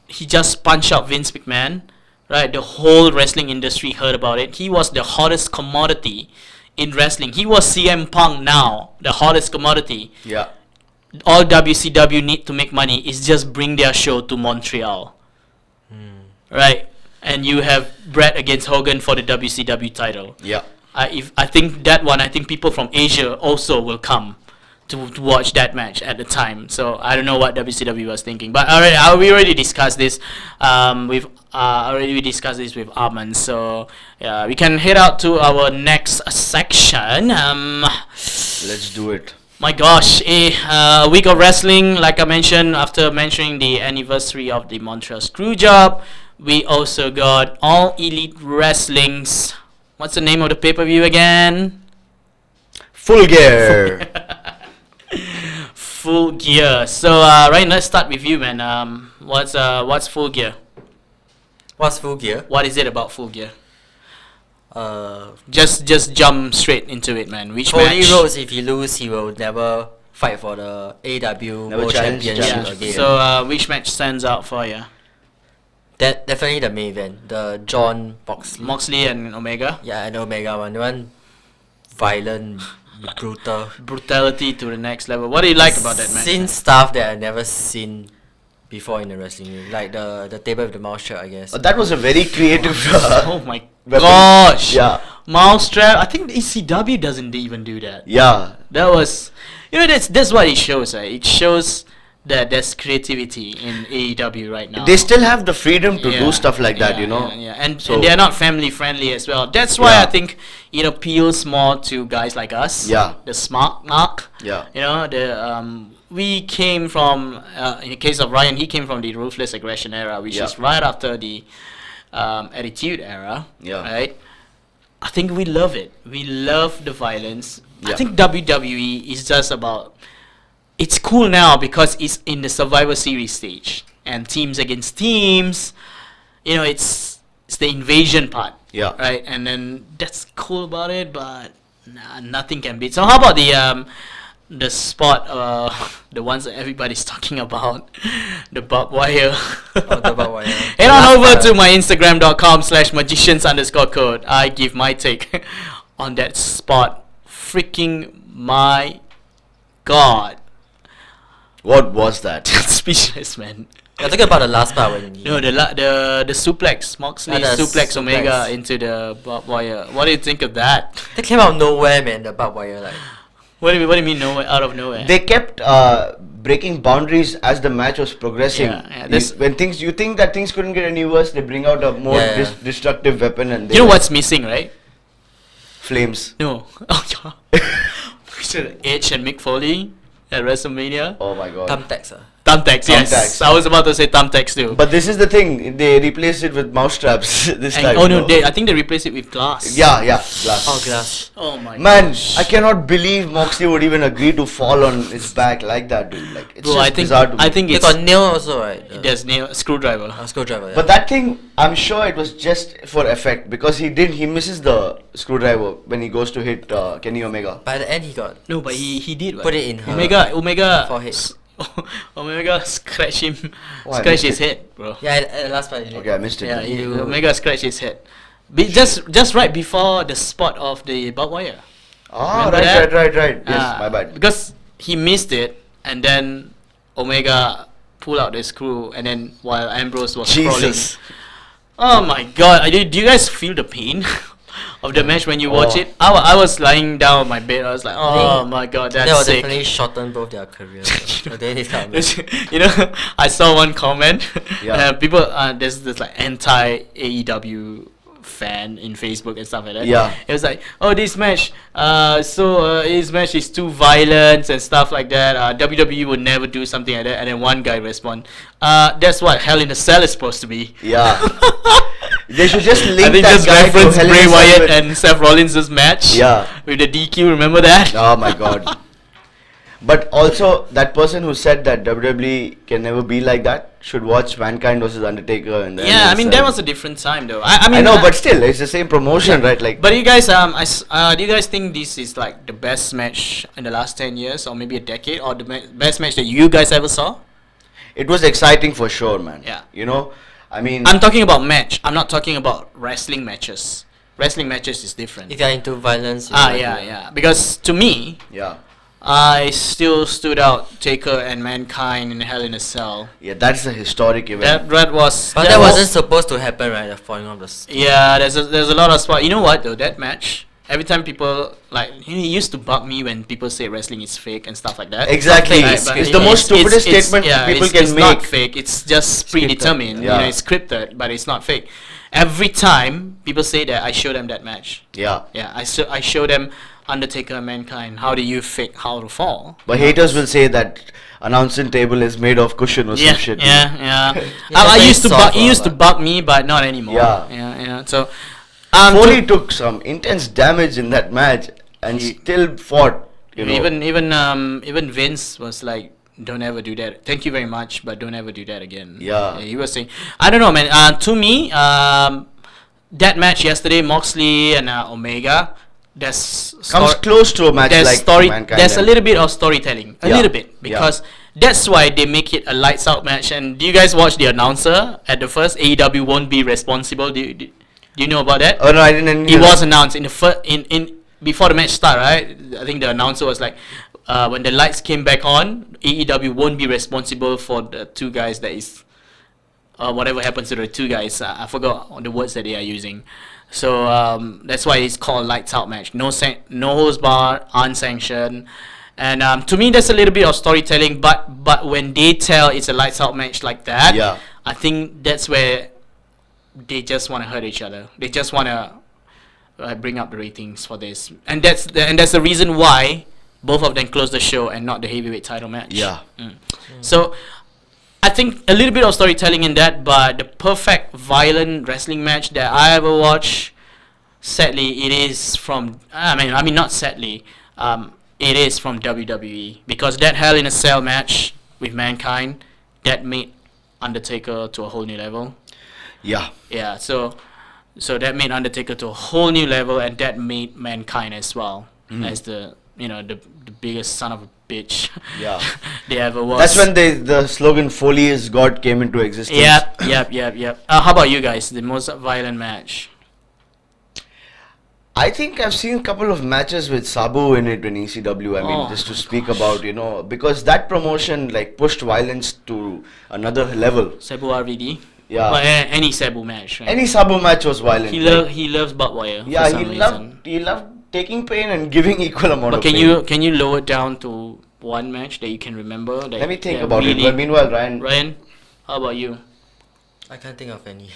he just punched out Vince McMahon, right? The whole wrestling industry heard about it. He was the hottest commodity in wrestling. He was CM Punk now, the hottest commodity. Yeah. All WCW need to make money is just bring their show to Montreal. Right? And you have Bret against Hogan for the WCW title. Yeah. I think that one, I think people from Asia also will come to watch that match at the time. So I don't know what WCW was thinking, but we already discussed this. We discussed this with Arman. So yeah, we can head out to our next section. Let's do it. My gosh, a week of wrestling. Like I mentioned, after mentioning the anniversary of the Montreal Screwjob, we also got All Elite Wrestling's. What's the name of the pay-per-view again? Full Gear. Full Gear. So Ryan, let's start with you, man. What's Full Gear? What's Full Gear? What is it about Full Gear? Just jump straight into it, man. Which Cody match? Rhodes, if he lose, he will never fight for the AW Never World challenge Championship champion. again. So which match stands out for you? That definitely the main event, the John Moxley. Moxley and Omega. Yeah, and Omega one. The one violent, brutal. Brutality to the next level. What do you like about that match? Seen stuff that I never seen before in the wrestling ring, like the table with the mouse trap, I guess. That was a very creative. Oh my weapon. gosh! Yeah. Mousetrap. I think the ECW doesn't even do that. Yeah. That was, that's what it shows. Right? It shows that there's creativity in AEW right now. They still have the freedom to Yeah, do stuff like that, yeah, you know. Yeah. And So- they're not family friendly as well. That's why I Yeah. think it appeals more to guys like us. Yeah. The Smark. Yeah. We came from, in the case of Ryan, he came from the Ruthless Aggression era, which Yeah. is right after the Attitude era. Yeah. Right? I think we love it. We love the violence. I Yeah. think WWE is just about. It's cool now because it's in the Survivor Series stage and teams against teams. It's the invasion part. Yeah. Right, and then that's cool about it, but nothing can beat. So how about the spot, the ones that everybody's talking about, the barbed wire. The barbed wire. Head on Last over part. to my Instagram.com/magicians_code. I give my take on that spot. Freaking my God. What was that? Speechless, man. You're talking about the last part when he, No, the suplex, Moxley the suplex Omega suplex. into the barbed wire. What do you think of that? That came out of nowhere, man. The barbed wire, like. What do you mean nowhere, out of nowhere? They kept breaking boundaries as the match was progressing. Yeah, this- When you think that things couldn't get any worse, they bring out a more Yeah. destructive weapon and they You know what's missing, right? flames. No. Oh yeah. Edge and Mick Foley at WrestleMania. Oh my god. Thumbtacks, Thumbtacks, yes. Thumbtacks. I was about to say thumbtacks too. But this is the thing, they replaced it with mouse traps this And- time. oh you no, know. I think they replaced it with glass. Yeah, glass. Oh, glass. Oh my Man, gosh. I cannot believe Moxley would even agree to fall on his back like that, dude. Like, it's Bro, just I think bizarre to me. they They it's got nail also, right? there's nail screwdriver. Screwdriver. Yeah. But that thing, I'm sure it was just for effect because he misses the screwdriver when he goes to hit Kenny Omega. By the end, he got. No, but he did. Put it in her Omega. forehead. Omega scratch him, Oh, I scratch missed his it. head, bro. Yeah, at the last part. Okay, I missed it. Yeah, You- Omega scratch his head. Just right before the spot of the barbed wire. Ah, Remember that? right. Yes, Ah, my bad. Because he missed it, and then Omega pulled out the screw, and then while Ambrose was Jesus. crawling. Oh my God! Do you guys feel the pain of the match when you watch Oh. it? I was lying down on my bed. I was like, oh my God, That that's will sick. definitely shorten both their careers. So they need to I saw one comment. Yeah. People, there's this like anti AEW fan in Facebook and stuff like that. Yeah. It was like, oh, this match, this match is too violent and stuff like that. WWE would never do something like that. And then one guy respond, that's what Hell in a Cell is supposed to be. Yeah. They should just link I think that just guy to reference Hell in a Bray Cell Wyatt with- and Seth Rollins' match. Yeah. With the DQ, remember that? Oh my god. But also, that person who said that WWE can never be like that should watch Mankind versus Undertaker. And Yeah, I mean that was a different time though. I mean, I know, but still, it's the same promotion, right? Like, But you guys, do you guys think this is like the best match in the last 10 years, or maybe a decade, or the best match that you guys ever saw? it was exciting for sure, man. Yeah. You know, I mean, I'm talking about match. I'm not talking about wrestling matches. Wrestling matches is different. If you're into violence. you might do it. Yeah. Because to me, yeah, I still stood out Taker and Mankind in Hell in a Cell. yeah, that's a historic event. That was. But that wasn't supposed to happen, right? The falling off the. Yeah, there's a lot of spot. You know what though? That match. Every time people like, it used to bug me when people say wrestling is fake and stuff like that. Exactly. Right, It's but the most stupidest statement people can it's not make. fake. It's just predetermined. Yeah. It's scripted, but it's not fake. Every time people say that, I show them that match. Yeah. Yeah, I show them Undertaker and Mankind. How do you fake how to fall? But haters will say that announcing table is made of cushion or Yeah, some shit. yeah. Yeah, I that's used to very soft, it used to but- bug me, but not anymore. Yeah. Yeah. So, Foley took some intense damage in that match and still fought. You know. even Vince was like, don't ever do that. Thank you very much, but don't ever do that again. Yeah. He was saying, I don't know, man. To me, that match yesterday, Moxley and Omega, Comes close to a match like Mankind. There's a little bit of storytelling, a Yeah. little bit, because that's why they make it a lights out match. And do you guys watch the announcer at the first? AEW won't be responsible. Do you know about that? Oh no, I didn't. It was announced in the in before the match start, right? I think the announcer was like, when the lights came back on, AEW won't be responsible for the two guys that is, whatever happens to the two guys. I forgot the words that they are using. So that's why it's called lights out match. No holds barred, unsanctioned, and to me that's a little bit of storytelling. But when they tell it's a lights out match like that, I think that's where they just want to hurt each other. They just want to bring up the ratings for this, and that's the reason why both of them closed the show and not the heavyweight title match. So I think a little bit of storytelling in that, but the perfect violent wrestling match that I ever watched, sadly, it is from. I mean, not sadly. It is from WWE, because that Hell in a Cell match with Mankind that made Undertaker to a whole new level. Yeah. So that made Undertaker to a whole new level, and that made Mankind as well as the biggest son of a bitch they ever was. That's when the slogan "Foley is God" came into existence. Yep. How about you guys? The most violent match? I think I've seen a couple of matches with Sabu in it in ECW. I mean, just to speak about, because that promotion like pushed violence to another level. Sabu RVD. Yeah. Well, any Sabu match. Right? Any Sabu match was violent. He loves barbed wire. Yeah, for some reason. he loved taking pain and giving equal amount of But pain. can you lower it down to one match that you can remember? Let me think about it. But meanwhile, Ryan, how about you? I can't think of any.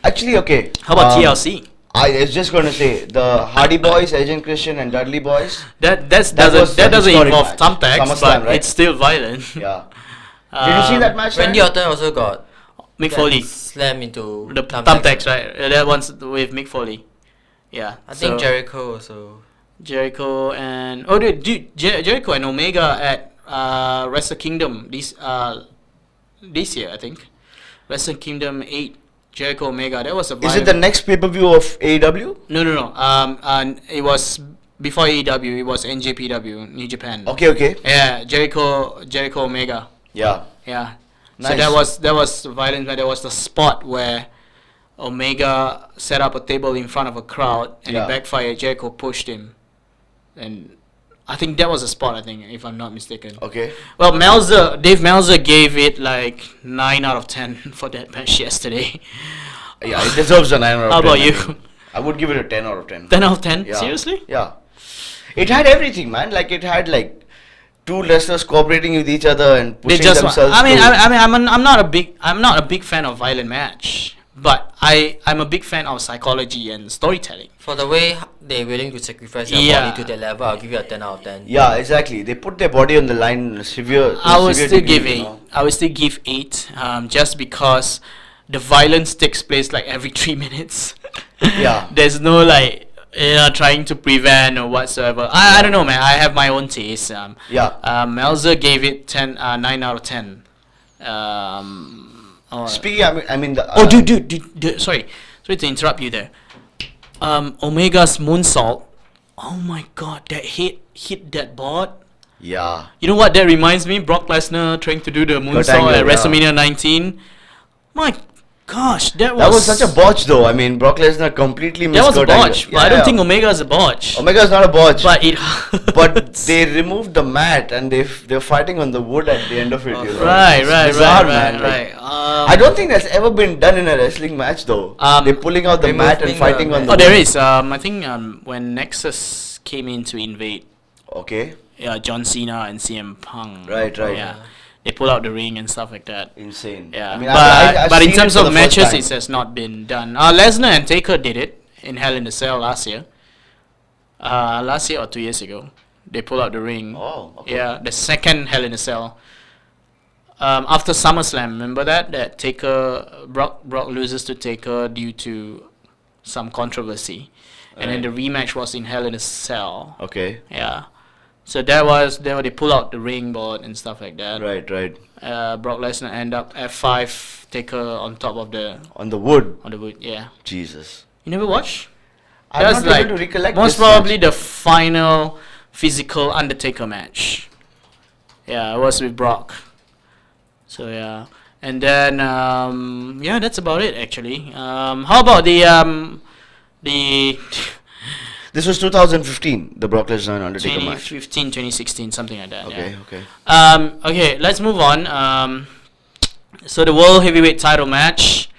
Actually, okay. How about TLC? I was just going to say the Hardy Boys, Agent Christian and Dudley Boys. That doesn't involve thumbtacks, but right? it's still violent. Yeah. Did you see that match? Randy Orton also got Mick Foley slammed into the thumbtacks, right? That one's with Mick Foley. Yeah. I think Jericho also. Jericho and Jericho and Omega at Wrestle Kingdom this year, I think. Wrestle Kingdom 8. Jericho Omega. That was a. Is it the next pay-per-view of AEW? No. It was before AEW. It was NJPW, New Japan. Okay. Yeah, Jericho Omega. Yeah. Nice. So that was violent. There was the spot where Omega set up a table in front of a crowd and it backfired. Jericho pushed him, and I think that was a spot. I think, if I'm not mistaken. Okay. Well, Dave Meltzer gave it like 9 out of 10 for that match yesterday. Yeah, it deserves a 9 out of 10. How about you? I would give it a 10 out of 10. 10 out of 10? Yeah. Seriously? Yeah. It had everything, man. Like it had like two wrestlers cooperating with each other and pushing themselves. I'm not a big fan of violent match, but I'm a big fan of psychology and storytelling. For the way they're willing to sacrifice their body to their level, I'll give you a 10 out of 10. Yeah, exactly. They put their body on the line in a severe. I would still give 8, just because the violence takes place like every 3 minutes. Yeah. There's no trying to prevent or whatsoever. I don't know, man. I have my own taste. Melzer gave it 9 out of 10. Speaking, dude, sorry to interrupt you there. Omega's moonsault. Oh my God, that hit that board. Yeah. You know what that reminds me? Brock Lesnar trying to do the moonsault at WrestleMania 19. My gosh, that was such a botch, though. I mean, Brock Lesnar completely missed. That was a botch. But I don't think Omega is a botch. Omega is not a botch. But it. But they removed the mat and they're fighting on the wood at the end of it. Right. I don't think that's ever been done in a wrestling match, though. They're pulling out the mat and fighting on the wood. There is. I think when Nexus came in to invade. Okay. Yeah, John Cena and CM Punk. Right. Yeah. They pull out the ring and stuff like that. Insane. Yeah, I mean, but in terms of matches, it has not been done. Lesnar and Taker did it in Hell in a Cell last year. Last year or 2 years ago, they pull out the ring. Oh, okay. Yeah, the second Hell in a Cell. After SummerSlam, remember that Taker Brock loses to Taker due to some controversy, and then the rematch was in Hell in a Cell. Okay. Yeah. So that was where they pull out the ring board and stuff like that. Right. Brock Lesnar end up F5 taker on top of the On the wood. Yeah. Jesus. You never watch? I'm That's not able to recollect most this probably match. the final physical Undertaker match. Yeah, it was with Brock. So yeah, and then yeah, that's about it actually. How about the This was 2015, the Brock Lesnar and Undertaker match. 2015, 2016, something like that. Okay, Yeah. okay. Okay, let's move on. So the World Heavyweight title match.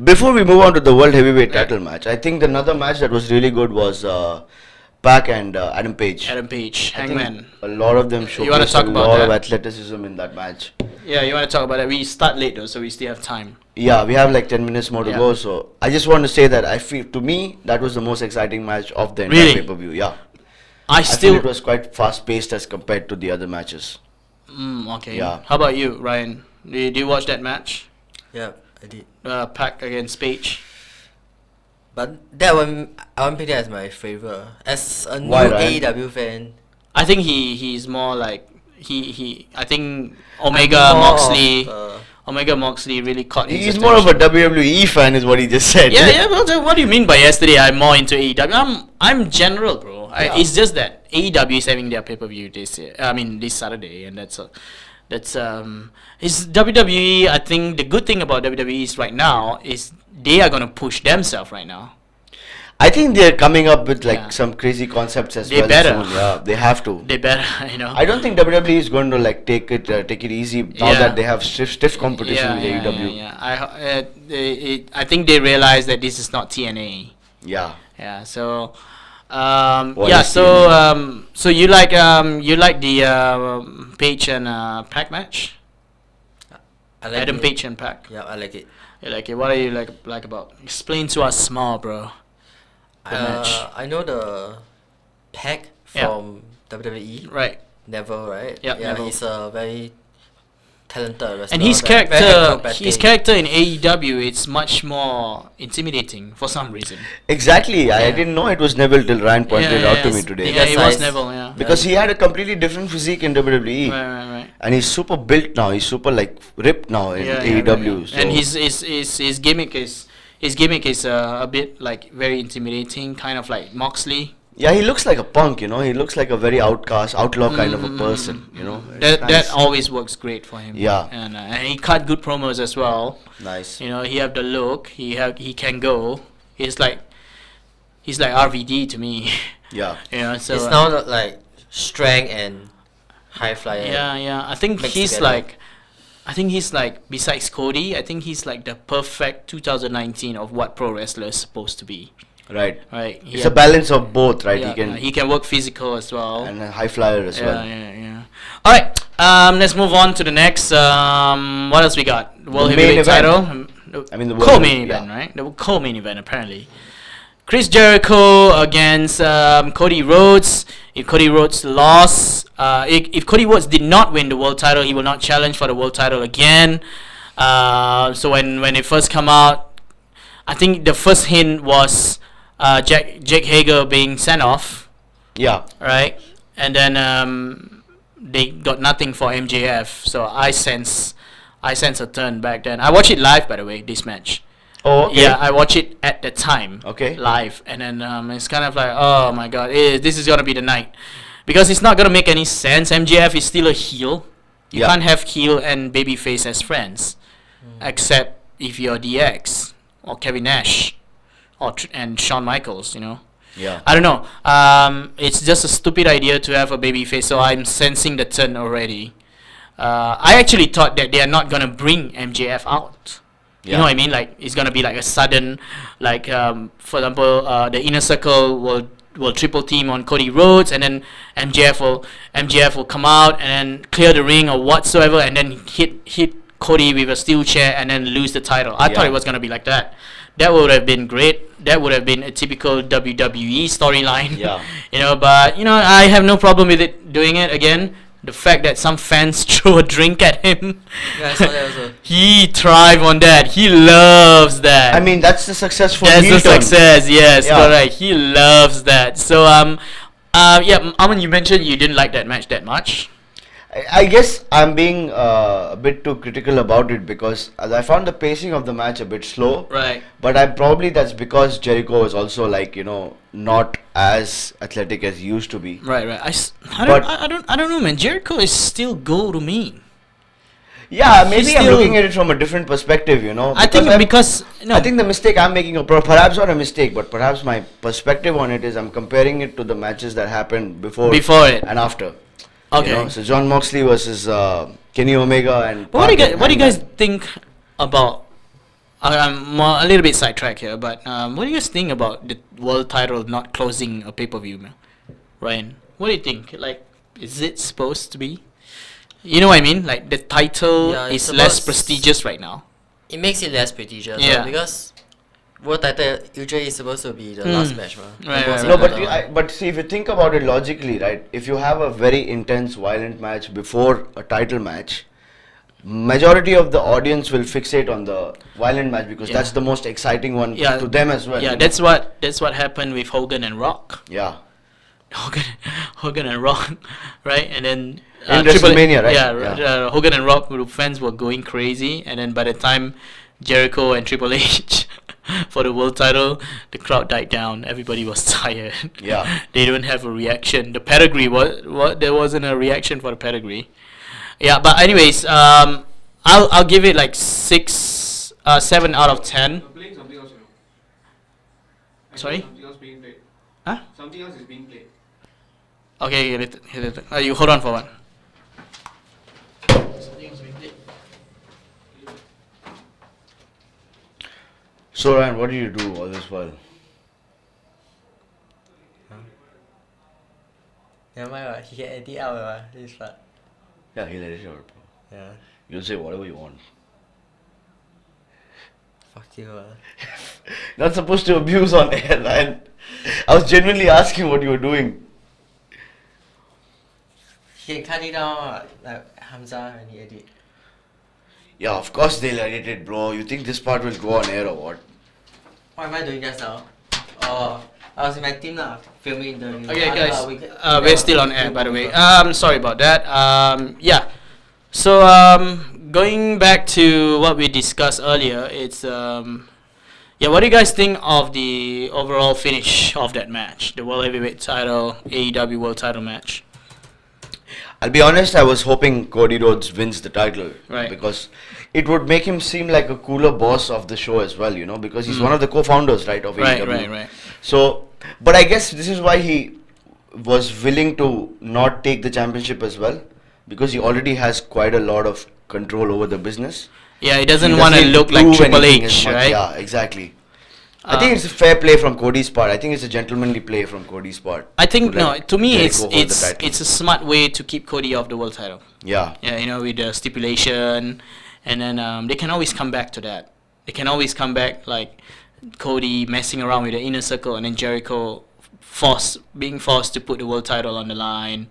Before we move on to the World Heavyweight title match, I think another match that was really good was Pac and Adam Page. Adam Page, I think Hangman. a lot of them You wanna showcased talk a about lot of that? athleticism in that match. Yeah, you want to talk about that? We start late though, so we still have time. Yeah, we have like 10 minutes more to Yeah. go, so I just want to say that I feel, to me, that was the most exciting match of the entire Really? pay-per-view. Yeah, I I feel still. it was quite fast-paced as compared to the other matches. Okay. Yeah. How about you, Ryan? Did you watch that match? Yeah, I did. Pac against Page. But that one, I won't pick that as my favorite. As a new Why, Ryan? AEW fan, I think he's more like I think Omega I'm more Moxley. of, Omega Moxley really caught his He's more of a attention. WWE fan, is what he just said. Yeah. What do you mean by yesterday? I'm more into AEW. I'm general, bro. It's just that AEW is having their pay-per-view this year. I mean this Saturday, and it's WWE. I think the good thing about WWE is right now is they are gonna push themselves right now. I think they're coming up with like Yeah. some crazy concepts as They well. better. Soon. Yeah, they have to. They better, I don't think WWE is going to like take it easy now Yeah. that they have stiff competition with AEW. I think they realize that this is not TNA. Yeah. Yeah. So, What yeah. is So you like the Page and Pac match? I like Adam it. Page and Pac. Yeah, I like it. You like it? What are you like about? Explain to us more, bro. The match. I know the Pac Yeah. from WWE. Right. Neville, right? Yeah, Yeah, Neville. he's a very talented wrestler. And his very character, acrobatic. in AEW, it's much more intimidating for some reason. Exactly. I Yeah. didn't know it was Neville till Ryan pointed it out to me today. Yeah, it was size. Neville. Yeah. Because he had a completely different physique in WWE. Right. And he's super built now. He's super like ripped now in AEW. So And his gimmick is a bit like very intimidating, kind of like Moxley. yeah, he looks like a punk, you know. He looks like a very outlaw kind of a person, you know. It's That nice. always works great for him. Yeah. And he cut good promos as well. Nice. You know, he have the look. He can go. He's like RVD to me. Yeah. You know, so It's now not like strength and high flyer. yeah. I think mixed he's together. like besides Cody, I think he's like the perfect 2019 of what pro wrestler is supposed to be. Right. Right. It's a balance of both, right? Yeah, he can work physical as well. and a high flyer as well. Yeah. All right. Let's move on to the next. What else we got? World The main Heavyweight event. title. I mean, the co-main world- event, yeah. right? The co-main event apparently. Chris Jericho against Cody Rhodes. If Cody Rhodes lost, if Cody Rhodes did not win the world title, he will not challenge for the world title again. So when it first come out, I think the first hint was Jake Hager being sent off, Yeah. right? And then they got nothing for MJF. So I sense a turn back then. I watched it live, by the way, this match. Oh, okay. Yeah, I watched it at the time. Okay. Live, and then it's kind of like, oh my god, this is gonna be the night, because it's not gonna make any sense. MJF is still a heel. You Yeah. can't have heel and babyface as friends, except if you're DX or Kevin Nash, and Shawn Michaels. You know. Yeah. I don't know. It's just a stupid idea to have a babyface. So I'm sensing the turn already. I actually thought that they are not gonna bring MJF out. You know what I mean? Like it's gonna be like a sudden, like for example, the Inner Circle will triple team on Cody Rhodes, and then MJF will come out and then clear the ring or whatsoever, and then hit Cody with a steel chair and then lose the title. I thought Yeah. it was gonna be like that. That would have been great. That would have been a typical WWE storyline. Yeah. You know, but I have no problem with it doing it again. The fact that some fans threw a drink at him. Yeah, I saw that also. He thrive on that. He loves that. I mean, that's the successful that's heel the turn. success. Yes, Yeah. correct. He loves that. So Aman, you mentioned you didn't like that match that much. I guess I'm being a bit too critical about it because I found the pacing of the match a bit slow. Right. But that's because Jericho is also like not as athletic as he used to be. Right. I don't know, man. Jericho is still gold to me. Yeah, maybe I'm looking at it from a different perspective, I think because I think the mistake I'm making, perhaps not a mistake, but perhaps my perspective on it is I'm comparing it to the matches that happened before it and after. Okay. So John Moxley versus Kenny Omega and. But what do you guys think about? I'm a little bit sidetracked here, but what do you guys think about the world title not closing a pay-per-view, man? Ryan, what do you think? Like, is it supposed to be? You know what I mean? Like, the title is less prestigious right now. It makes it less prestigious. Yeah. Because world title usually is supposed to be the last match, man. Right. No, but see, if you think about it logically, right? If you have a very intense, violent match before a title match, majority of the audience will fixate on the violent match because that's the most exciting one to them as well. Yeah, that's what happened with Hogan and Rock. Yeah. Hogan and Rock, right? And then in WrestleMania, right? Yeah. Hogan and Rock fans were going crazy, and then by the time Jericho and Triple H for the world title, the crowd died down. Everybody was tired. Yeah. They don't have a reaction. The pedigree there wasn't a reaction for the pedigree. Yeah, but anyways, I'll give it like 7 out of 10. Playing something else, Sorry? Something else being played. Huh? Something else is being played. Okay, you hold on for one. So Ryan, what do you do all this while? Yeah, my he can edit out this part. Yeah, he'll edit it out, bro. Yeah. You'll say whatever you want. Fuck you. Not supposed to abuse on air, Ryan. I was genuinely asking what you were doing. He can cut it down like Hamza when he edit. Yeah, of course they'll edit it, bro. You think this part will go on air or what? What am I doing just now? Oh, I was in my team now, filming the. Okay, guys, we're still on air, by the way. Sorry about that. Yeah. So, going back to what we discussed earlier, it's what do you guys think of the overall finish of that match, the World Heavyweight Title, AEW World Title match? I'll be honest, I was hoping Cody Rhodes wins the title. Right. Because it would make him seem like a cooler boss of the show as well, because he's one of the co-founders, right, of AEW. Right. So, but I guess this is why he was willing to not take the championship as well, because he already has quite a lot of control over the business. Yeah, he doesn't want to look like Triple H, right? Yeah, exactly. I think it's a fair play from Cody's part. I think it's a gentlemanly play from Cody's part. I think to me Jericho it's a smart way to keep Cody off the world title. Yeah. Yeah, with the stipulation, and then they can always come back to that. They can always come back like Cody messing around with the inner circle, and then Jericho being forced to put the world title on the line.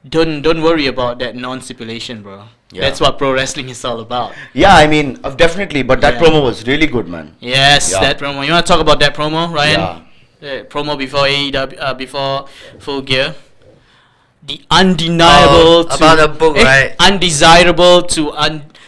Don't worry about that non-stipulation, bro. Yeah. That's what pro wrestling is all about. Yeah, I mean, definitely. But that promo was really good, man. Yes, that promo. You want to talk about that promo, Ryan? Yeah. The promo before AEW, before Full Gear. The undeniable about the book, right? Undesirable to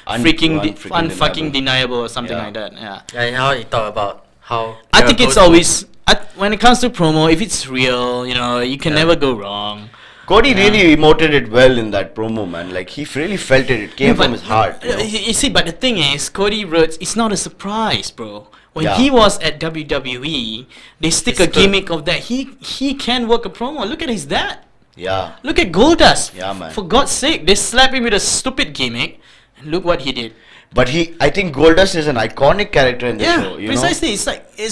unfucking deniable or something like that. Yeah. Yeah, how he talk about how. I think it's always when it comes to promo, if it's real, you can never go wrong. Cody really emoted it well in that promo, man. Like, he really felt it. It came from his heart. You see, but the thing is, Cody Rhodes, it's not a surprise, bro. When he was at WWE, they stick a gimmick of that. He can work a promo. Look at his dad. Yeah. Look at Goldust. Yeah, man. For God's sake, they slap him with a stupid gimmick. And look what he did. But I think Goldust is an iconic character in the show. Precisely. It's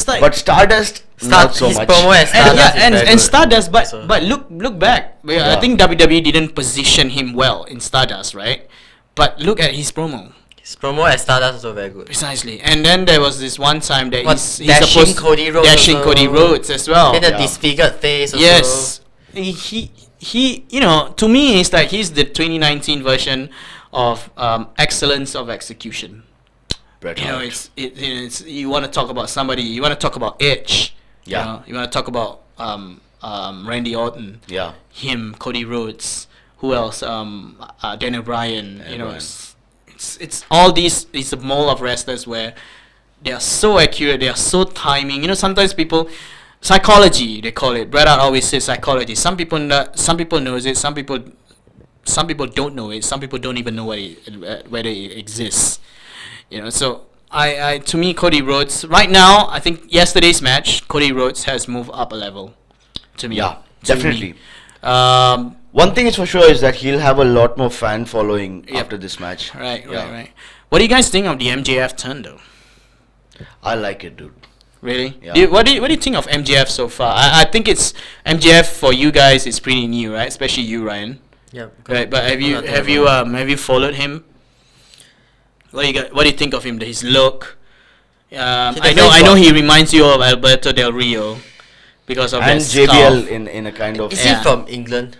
like. But Stardust, not so much. Promo as Stardust and Stardust, but look back. I think WWE didn't position him well in Stardust, right? But look at his promo. His promo as Stardust is also very good. Precisely. And then there was this one time that he's dashing Cody Rhodes Cody Rhodes as well. Then the disfigured face also. Yes. He to me it's like he's the 2019 version of excellence of execution. Bret Hart. It's you want to talk about somebody, you want to talk about Edge. Yeah. You want to talk about Randy Orton, Yeah. him, Cody Rhodes, who else? Daniel Bryan. Daniel You know, Bryan. it's all these. It's a mold of wrestlers where they are so accurate, they are so timing. You know, sometimes people psychology they call it. Bret Hart always says psychology. Some people knows it. Some people don't know it. Some people don't even know whether it exists. You know, so I to me Cody Rhodes right now, I think yesterday's match Cody Rhodes has moved up a level. To me, Yeah, to definitely. me. One thing is for sure is that he'll have a lot more fan following Yep. after this match. Right, Yeah. right. What do you guys think of the MJF turn though? I like it, dude. Really? Yeah. What do you think of MJF so far? I think it's MJF for you guys is pretty new, right? Especially you, Ryan. Yeah. Right, but have you followed him? What do you think of him? His look. I know he reminds you of Alberto Del Rio because of And that JBL scarf. in a kind of Is Yeah. he from England?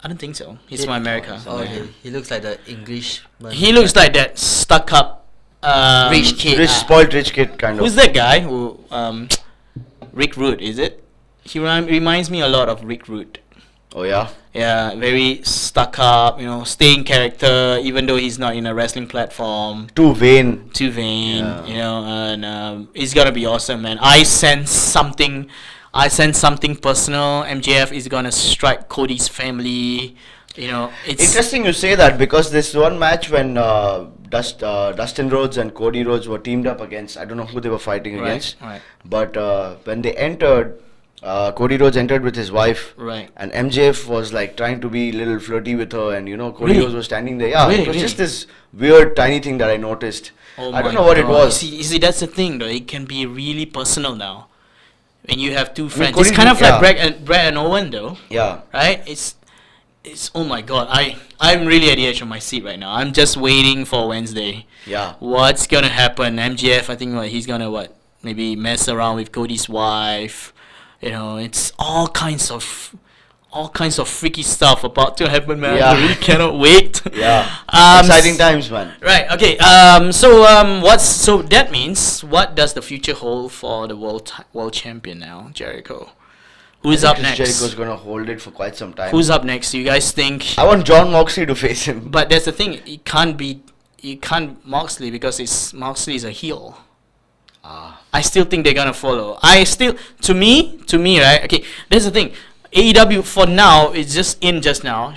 I don't think so. He's from America. Oh, okay. He looks like the Englishman. He looks like that stuck up Rich kid. rich, spoiled rich kid kind Who's of. that guy who Rick Root, is it? He reminds me a lot of Rick Root. Oh yeah. Yeah, very stuck up, you know, stay in character even though he's not in a wrestling platform. Too vain. Too vain, Yeah. you know, and it's gonna be awesome, man. I sense something personal. MJF is gonna strike Cody's family. You know, it's Interesting you say that because this one match when Dustin Rhodes and Cody Rhodes were teamed up against, I don't know who they were fighting Right, against, right. but when they entered, Cody Rhodes entered with his wife, Right. and MJF was like trying to be a little flirty with her, and you know Cody Really? Rhodes was standing there. Yeah, Really, it was really? just this weird tiny thing that I noticed. Oh I don't my know what it God. was. You see, that's the thing, though. It can be really personal now. When you have two friends, Cody it's kind of yeah. like Brett and Owen, though. Yeah. Right? It's oh my God. I'm really at the edge of my seat right now. I'm just waiting for Wednesday. Yeah. What's gonna happen? MJF, I think he's gonna maybe mess around with Cody's wife. You know, it's all kinds of freaky stuff about to happen, man. Yeah. I really cannot wait. Yeah. Um, Exciting times, man. Right. Okay. So that means what does the future hold for the world champion now, Jericho? Who's up Chris next? Jericho's gonna hold it for quite some time. Who's up next? You guys think? I want John Moxley to face him. But that's the thing. You can't Moxley because Moxley is a heel. I still think they're gonna follow. To me, right? Okay, that's the thing. AEW for now is just now.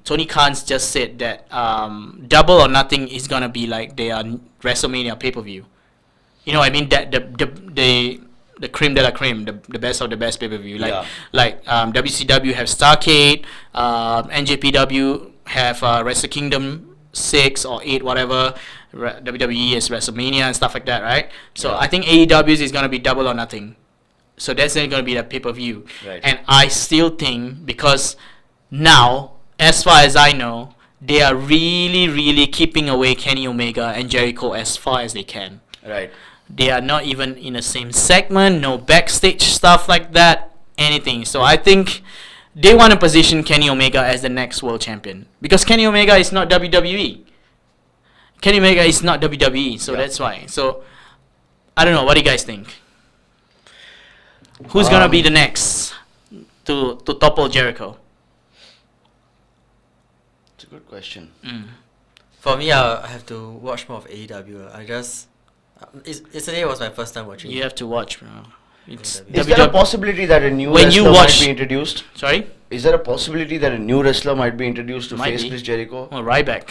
Tony Khan's just said that Double or Nothing is gonna be like their WrestleMania pay-per-view. You know what I mean? That the cream de la cream, the best of the best pay-per-view. Like WCW have Starrcade, NJPW have Wrestle Kingdom 6 or 8, whatever. WWE is WrestleMania and stuff like that, right? So I think AEW's is gonna be Double or Nothing. So that's going to be the pay-per-view. Right. And I still think because now, as far as I know, they are really, really keeping away Kenny Omega and Jericho as far as they can. Right. They are not even in the same segment, no backstage stuff like that, anything. So I think they want to position Kenny Omega as the next world champion. Because Kenny Omega is not WWE. Kenny Omega is not WWE, so that's why. So, I don't know, what do you guys think? Who's gonna be the next to topple Jericho? It's a good question. For me, I have to watch more of AEW. Yesterday was my first time watching. You have to watch, bro. It's Is there a possibility that a new When you wrestler watch- might be introduced? Sorry? Is there a possibility that a new wrestler might be introduced to Might face be. Chris Jericho? Oh, Ryback.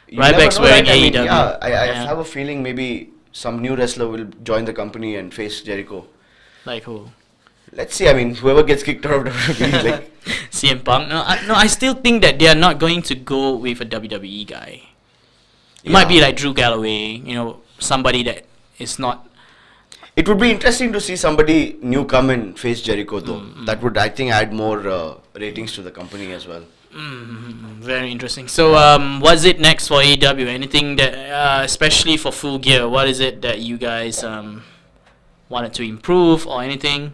You never Ryback's know, wearing right? I mean, AEW. yeah, I Yeah. have a feeling maybe some new wrestler will join the company and face Jericho. Like who? Let's see. I mean, whoever gets kicked out of WWE, like, CM Punk? No, I still think that they are not going to go with a WWE guy. It might be Yeah. like Drew Galloway, you know, somebody that is not. it would be interesting to see somebody new come and face Jericho, though. That would, I think, add more ratings to the company as well. Very interesting. So, what's it next for AEW? Anything that, especially for Full Gear, what is it that you guys wanted to improve or anything?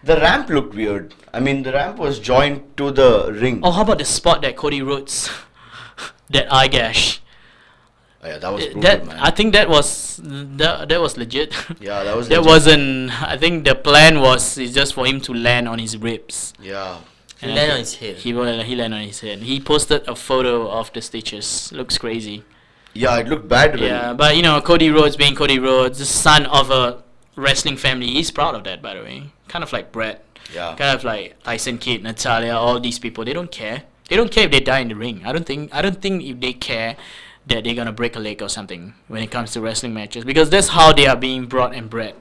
The ramp looked weird. I mean, the ramp was joined to the ring. Oh, how about the spot that Cody Rhodes, that eye gash? Oh, yeah, that was brutal, That man. I think that was legit. Yeah, that was That legit. wasn't. I think the plan was is just for him to land on his ribs. Yeah. He And I landed think on his head. He landed on his head. He posted a photo of the stitches. Looks crazy. Yeah, it looked bad. Yeah, but you know, Cody Rhodes being Cody Rhodes, the son of a wrestling family, he's proud of that, by the way. Kind of like Brett, Yeah. kind of like Tyson Kidd, Natalia, all these people. They don't care. They don't care if they die in the ring. I don't think if they care that they're gonna break a leg or something when it comes to wrestling matches, because that's how they are being brought and bred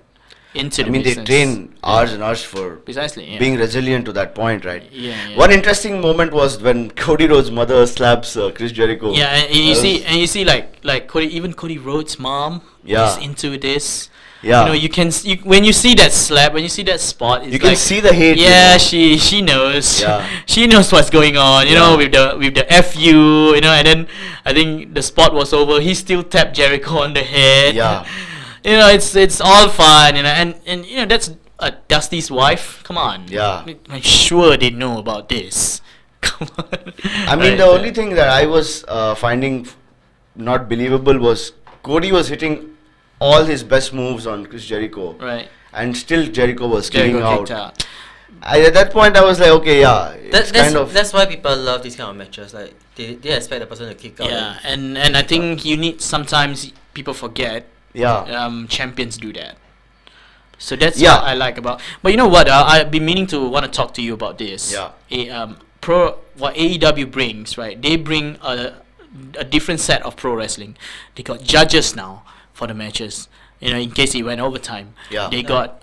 into I the mean, they business. train hours and hours for Precisely. Yeah. being resilient to that point, right? Yeah. One interesting moment was when Cody Rhodes' mother slaps Chris Jericho. Yeah, and you That was- see, like Cody Rhodes' mom Yeah. is into this. Yeah. You know, you can when you see that slap, when you see that spot, it's You can like, see the hate. yeah, you know. she knows. Yeah. She knows what's going on. You know, Yeah. with the FU. You know, and then I think the spot was over. He still tapped Jericho on the head. Yeah. You know, it's all fun. You know, and you know that's Dusty's wife. Come on. Yeah. I'm sure they know about this. Come on. I mean, the only thing that I was finding not believable was Cody was hitting all his best moves on Chris Jericho, Right. and still Jericho was Jericho kicking kicked out. out. At that point, I was like, okay, yeah, it's kind of. That's why people love these kind of matches. Like they expect the person to kick out. Yeah, and I think you need sometimes people forget Yeah. champions do that. So that's Yeah. what I like about. But you know what? I've been meaning to want to talk to you about this. Yeah. What AEW brings, right? They bring a different set of pro wrestling. They got judges now for the matches. You know, in case it went overtime. Yeah. They got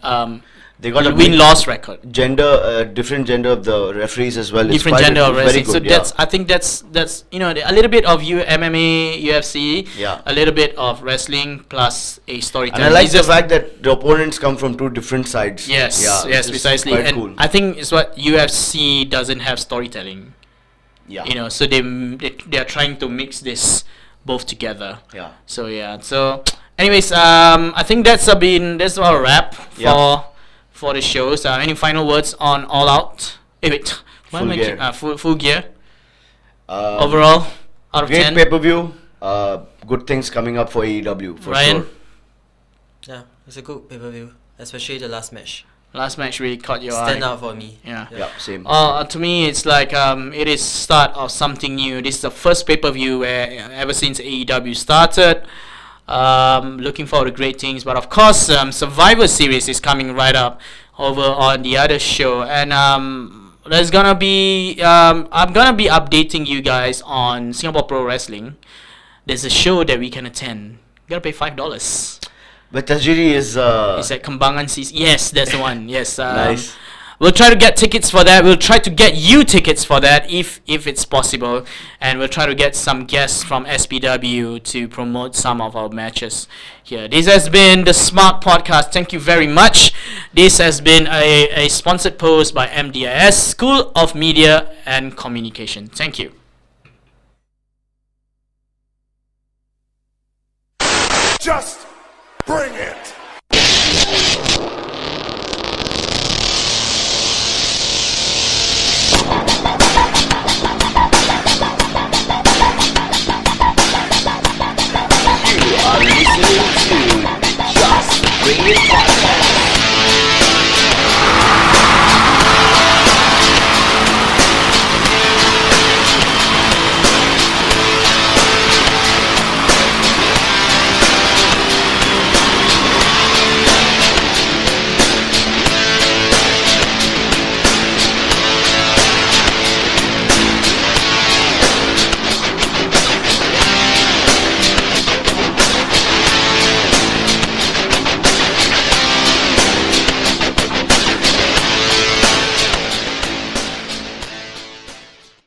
They got a win loss record. different gender of the referees as well. It's Different quite gender of very wrestling. good, So yeah. I think that's you know a little bit of MMA, UFC, Yeah. a little bit of wrestling plus a storytelling. And I like It's the just- fact that the opponents come from two different sides. Yes, Yeah, yes, it's precisely. quite And cool. I think it's what UFC doesn't have storytelling. Yeah. You know, so they are trying to mix this both together. Yeah. So yeah. So, anyways, I think that's our wrap Yeah. for the shows. Any final words on All Out? Wait, why Full am I Gear. full gear Um, overall out of Great 10. pay-per-view. Good things coming up for AEW for Ryan? sure. Yeah, it's a good pay-per-view, especially the last match. Last match really caught your Stand eye. out for me. Yeah. Yeah, same. To me, it's like it is start of something new. This is the first pay-per-view where ever since AEW started. Looking forward to great things, but of course, Survivor Series is coming right up over on the other show, and there's gonna be I'm gonna be updating you guys on Singapore Pro Wrestling. There's a show that we can attend. You gotta pay $5. But Tajiri is It's at Kembangan CC. Yes, that's the one. Yes. nice. We'll try to get tickets for that. We'll try to get you tickets for that if it's possible, and we'll try to get some guests from SPW to promote some of our matches here. This has been the Smark Podcast. Thank you very much. This has been a sponsored post by MDIS School of Media and Communication. Thank you. Just bring it.